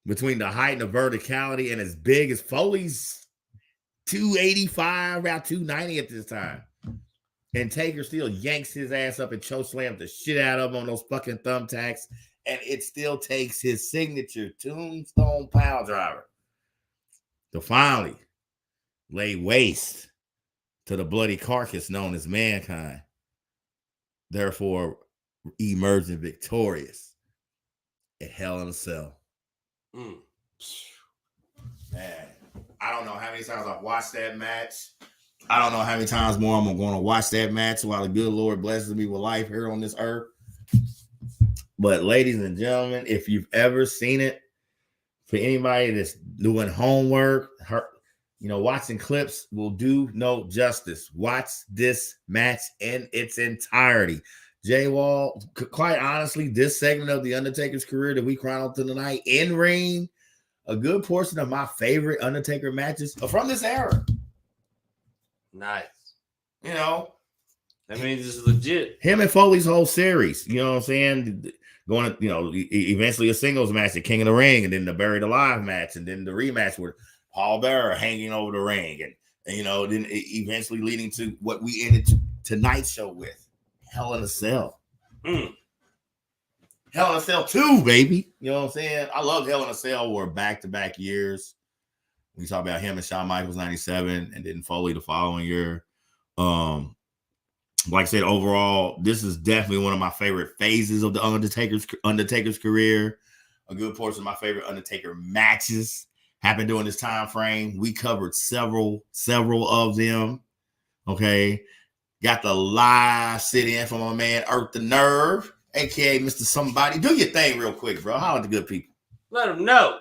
Speaker 1: Between the height and the verticality, and as big as Foley's 285, about 290 at this time. And Taker still yanks his ass up and choke slams the shit out of him on those fucking thumbtacks. And it still takes his signature tombstone pile driver to finally lay waste to the bloody carcass known as Mankind. Therefore, emerging victorious at Hell in a Cell. Man, I don't know how many times I've watched that match. I don't know how many times more I'm going to watch that match while the good Lord blesses me with life here on this earth. But ladies and gentlemen, if you've ever seen it, for anybody that's doing homework, watching clips will do no justice. Watch this match in its entirety. Jay Wall, quite honestly, this segment of The Undertaker's career that we chronicled tonight, in ring, a good portion of my favorite Undertaker matches are from this era.
Speaker 2: Nice.
Speaker 1: You know,
Speaker 2: I mean, this is legit.
Speaker 1: Him and Foley's whole series, you know what I'm saying? Going, eventually a singles match at King of the Ring, and then the Buried Alive match, and then the rematch with Paul Bearer hanging over the ring, and then eventually leading to what we ended tonight's show with, Hell in a Cell. Hell in a Cell 2, baby. You know what I'm saying? I love Hell in a Cell were back-to-back years. We talk about him and Shawn Michaels 97 and then Foley the following year. Like I said, overall, this is definitely one of my favorite phases of the Undertaker's career. A good portion of my favorite Undertaker matches happened during this time frame. We covered several of them. Okay. Got the live sit-in from my man Earth the Nerve, aka Mr. Somebody. Do your thing real quick, bro. Holler at the good people.
Speaker 2: Let them know.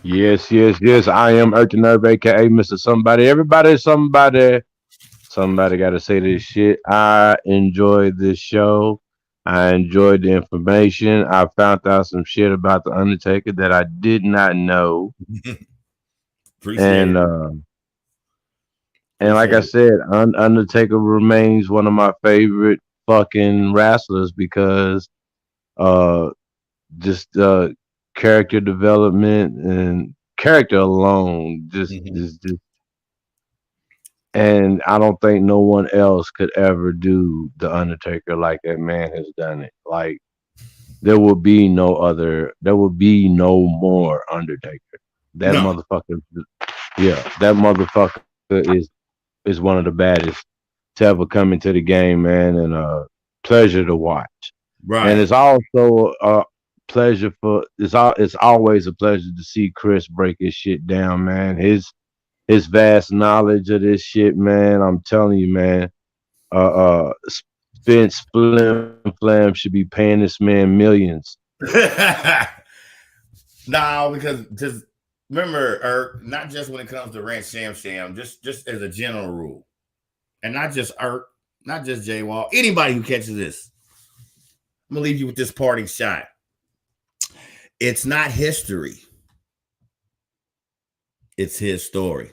Speaker 3: Yes. I am Earth the Nerve, aka Mr. Somebody. Everybody, somebody got to say this shit. I enjoyed this show. I enjoyed the information. I found out some shit about the Undertaker that I did not know. And like I said, Undertaker remains one of my favorite fucking wrestlers because just character development and character alone just and I don't think no one else could ever do the Undertaker like that man has done it. Like there will be no more Undertaker. That motherfucker, that motherfucker is one of the baddest to ever come into the game, man, and a pleasure to watch. Right. And it's also a pleasure it's always a pleasure to see Chris break his shit down, man. His vast knowledge of this shit, man. I'm telling you, man. Spence Flam should be paying this man millions.
Speaker 1: No, because just remember, not just when it comes to Ranch Sham, just as a general rule, and not just not just Jay Wall. Anybody who catches this, I'm gonna leave you with this parting shot. It's not history. It's his story.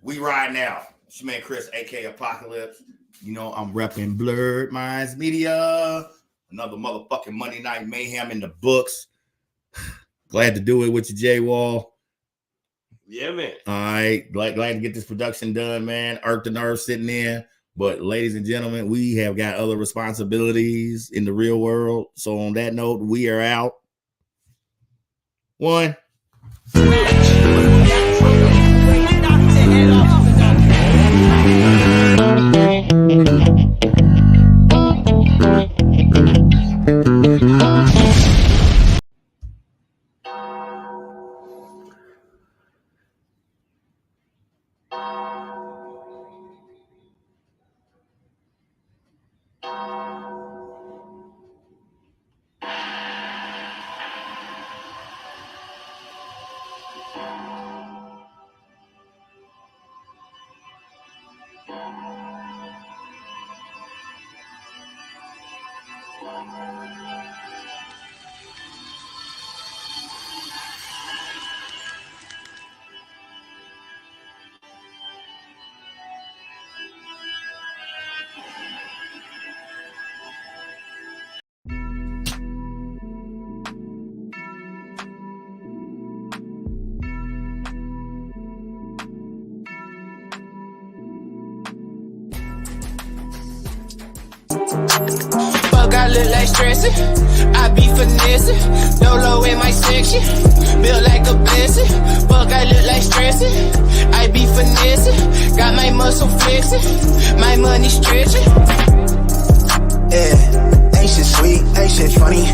Speaker 1: We ride now. It's your man Chris, aka Apocalypse. You know, I'm repping Blurred Minds Media. Another motherfucking Monday Night Mayhem in the books. Glad to do it with you, J Wall.
Speaker 2: Yeah, man.
Speaker 1: All right. Glad to get this production done, man. Earth to Nerve sitting in. But ladies and gentlemen, we have got other responsibilities in the real world. So on that note, we are out. One.
Speaker 6: Fuck, I look like stressing. I be finessing. Dolo in my section. Built like a blessing. Fuck, I look like stressing. I be finessing. Got my muscle flexing. My money stretching.
Speaker 7: Yeah, ain't shit sweet, ain't shit funny.